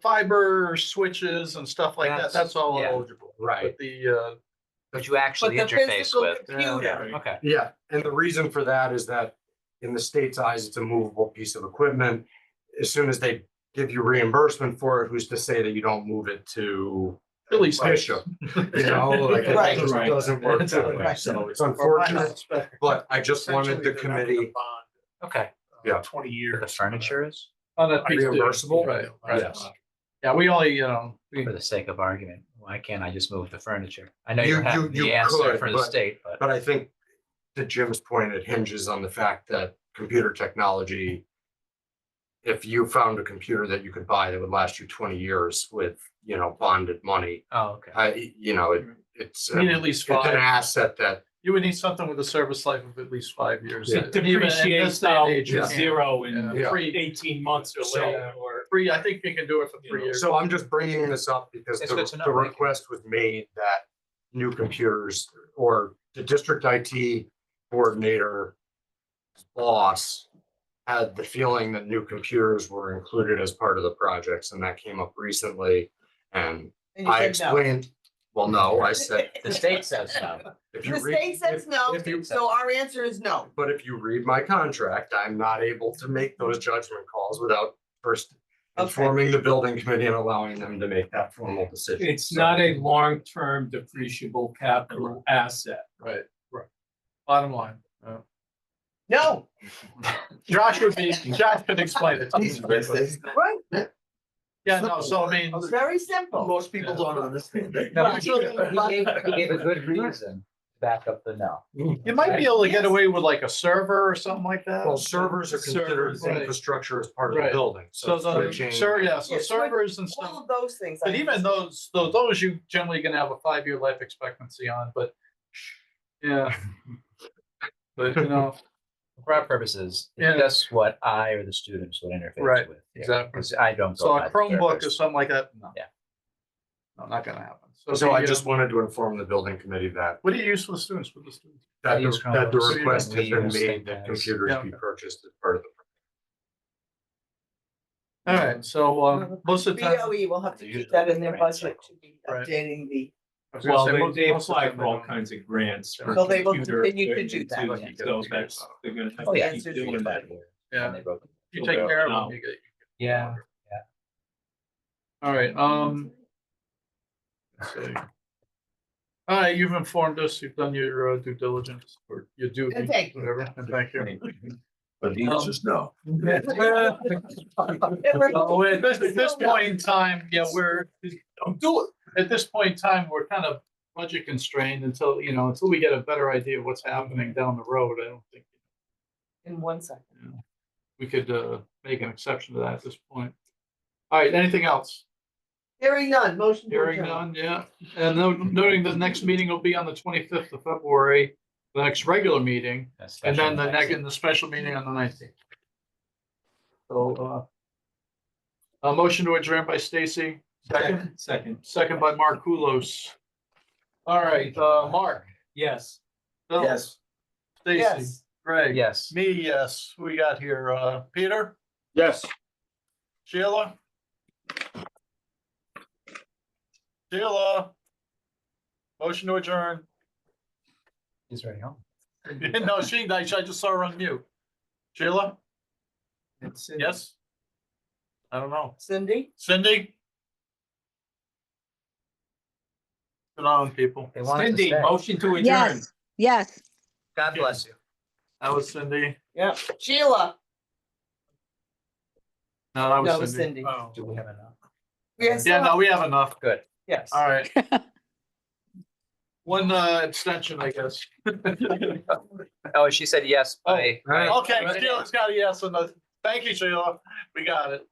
fiber switches and stuff like that, that's all Yeah. eligible. right. But the, But you actually But the interface physical with. computer. Okay. Yeah, and the reason for that is that in the state's eyes, it's a movable piece of equipment. As soon as they give you reimbursement for it, who's to say that you don't move it to Philly Bishop? You know, like Right. it doesn't work that way. Right. So it's unfortunate, but I just wanted the committee. Okay. Yeah. 20 The years. furniture is, On that piece too. Reimbursable? Right, right. Yes. Yeah, we only, for the sake of argument, why can't I just move the furniture? I know You- you have you the answer could, for the but- state, but But I think to Jim's point, it hinges on the fact that computer technology, if you found a computer that you could buy that would last you 20 years with, bonded money, oh, okay. it's you need at least it's an 5. asset that, You would need something with a service life of at least 5 years. Yeah. And even in this Depreciates day and out age, you to can't. zero in Yeah. 18 months or So- later, or. Free, I think you can do it for 3 years. so I'm just bringing this up because It's good to the know, thank you. request was made that new computers, or the district IT coordinator boss had the feeling that new computers were included as part of the projects, and that came up recently. And And you I said no. explained, well, no, I said, The state says no. if you The read. state says if- no, if you- so our answer is no. But if you read my contract, I'm not able to make those judgment calls without first informing the building committee and allowing them to make that formal decision. It's So- not a long-term depreciable capital asset. Right, right. Bottom line. No. Josh could explain it to you. Right. Yeah, no, so I mean, It's very simple. Most people don't understand that. No, but he gave a good reason to back up the no. you might be able to get away with like a server or something like that. Well, servers are considered Servers, right. infrastructure as part of the Right. building. So it's gonna the, change. so Yes, servers and All stuff. of those things. I But even understand. those you generally gonna have a 5-year life expectancy on, but yeah. But For our purposes, Yeah. it's just what I or the students would interface Right, with. exactly. Because I don't. so go a by the Chromebook or servers. something like that, no. Yeah. No, not gonna happen. So I the, just wanted to inform the building committee that what do you use for the students, with the students? that I use the, that the Chromebooks. request has We been use made that ThinkPads. computers Yeah, be okay. purchased as part of the. All right, so most of the time. BOE will have to Usually keep that in their grant budget to be Right. updating the, I was gonna Well, say, they most of the apply time for all don't. kinds of grants. for So they will computer continue to do that. equipment, too. So that's, they're gonna have Oh, to yeah. keep Answers doing your that. question. Yeah, And they broke it. you take care of them, you get. Yeah. All right, let's see. All right, you've informed us, you've done your due diligence, or your duty, And thank you. whatever, and thank you. But the answer's no. Oh, at this point in time, yeah, we're, Don't do it. at this point in time, we're kind of budget constrained until, until we get a better idea of what's happening down the road. I don't think In 1 second. we could make an exception to that at this point. All right, anything else? Hearing none, motion to Hearing adjourn. none, yeah. And noting the next meeting will be on the 25th of February, the next regular meeting, and then the special meeting on the 19th. So, a motion to adjourn by Stacy, second by Mark Kulos. All right, Mark, Yes. Bill, Yes. Stacy, Yes. Greg. Yes. Me, yes. Who we got here? Peter, Yes. Sheila? Sheila? Motion to adjourn. He's ready home. No, I just saw her on mute. Sheila? Yes? I don't know. Cindy? Cindy? Good on, people. They wanted to Cindy, stay. motion to adjourn. Yes, yes. God bless you. That was Cindy. Yeah. Sheila? No, that No, it was was Cindy. Cindy. Oh. Do we have enough? Yes. Yeah, no, we have enough. Good. Yes. All right. One abstention, I guess. Oh, she said yes by. Okay, Sheila's got a yes on the, thank you, Sheila. We got it.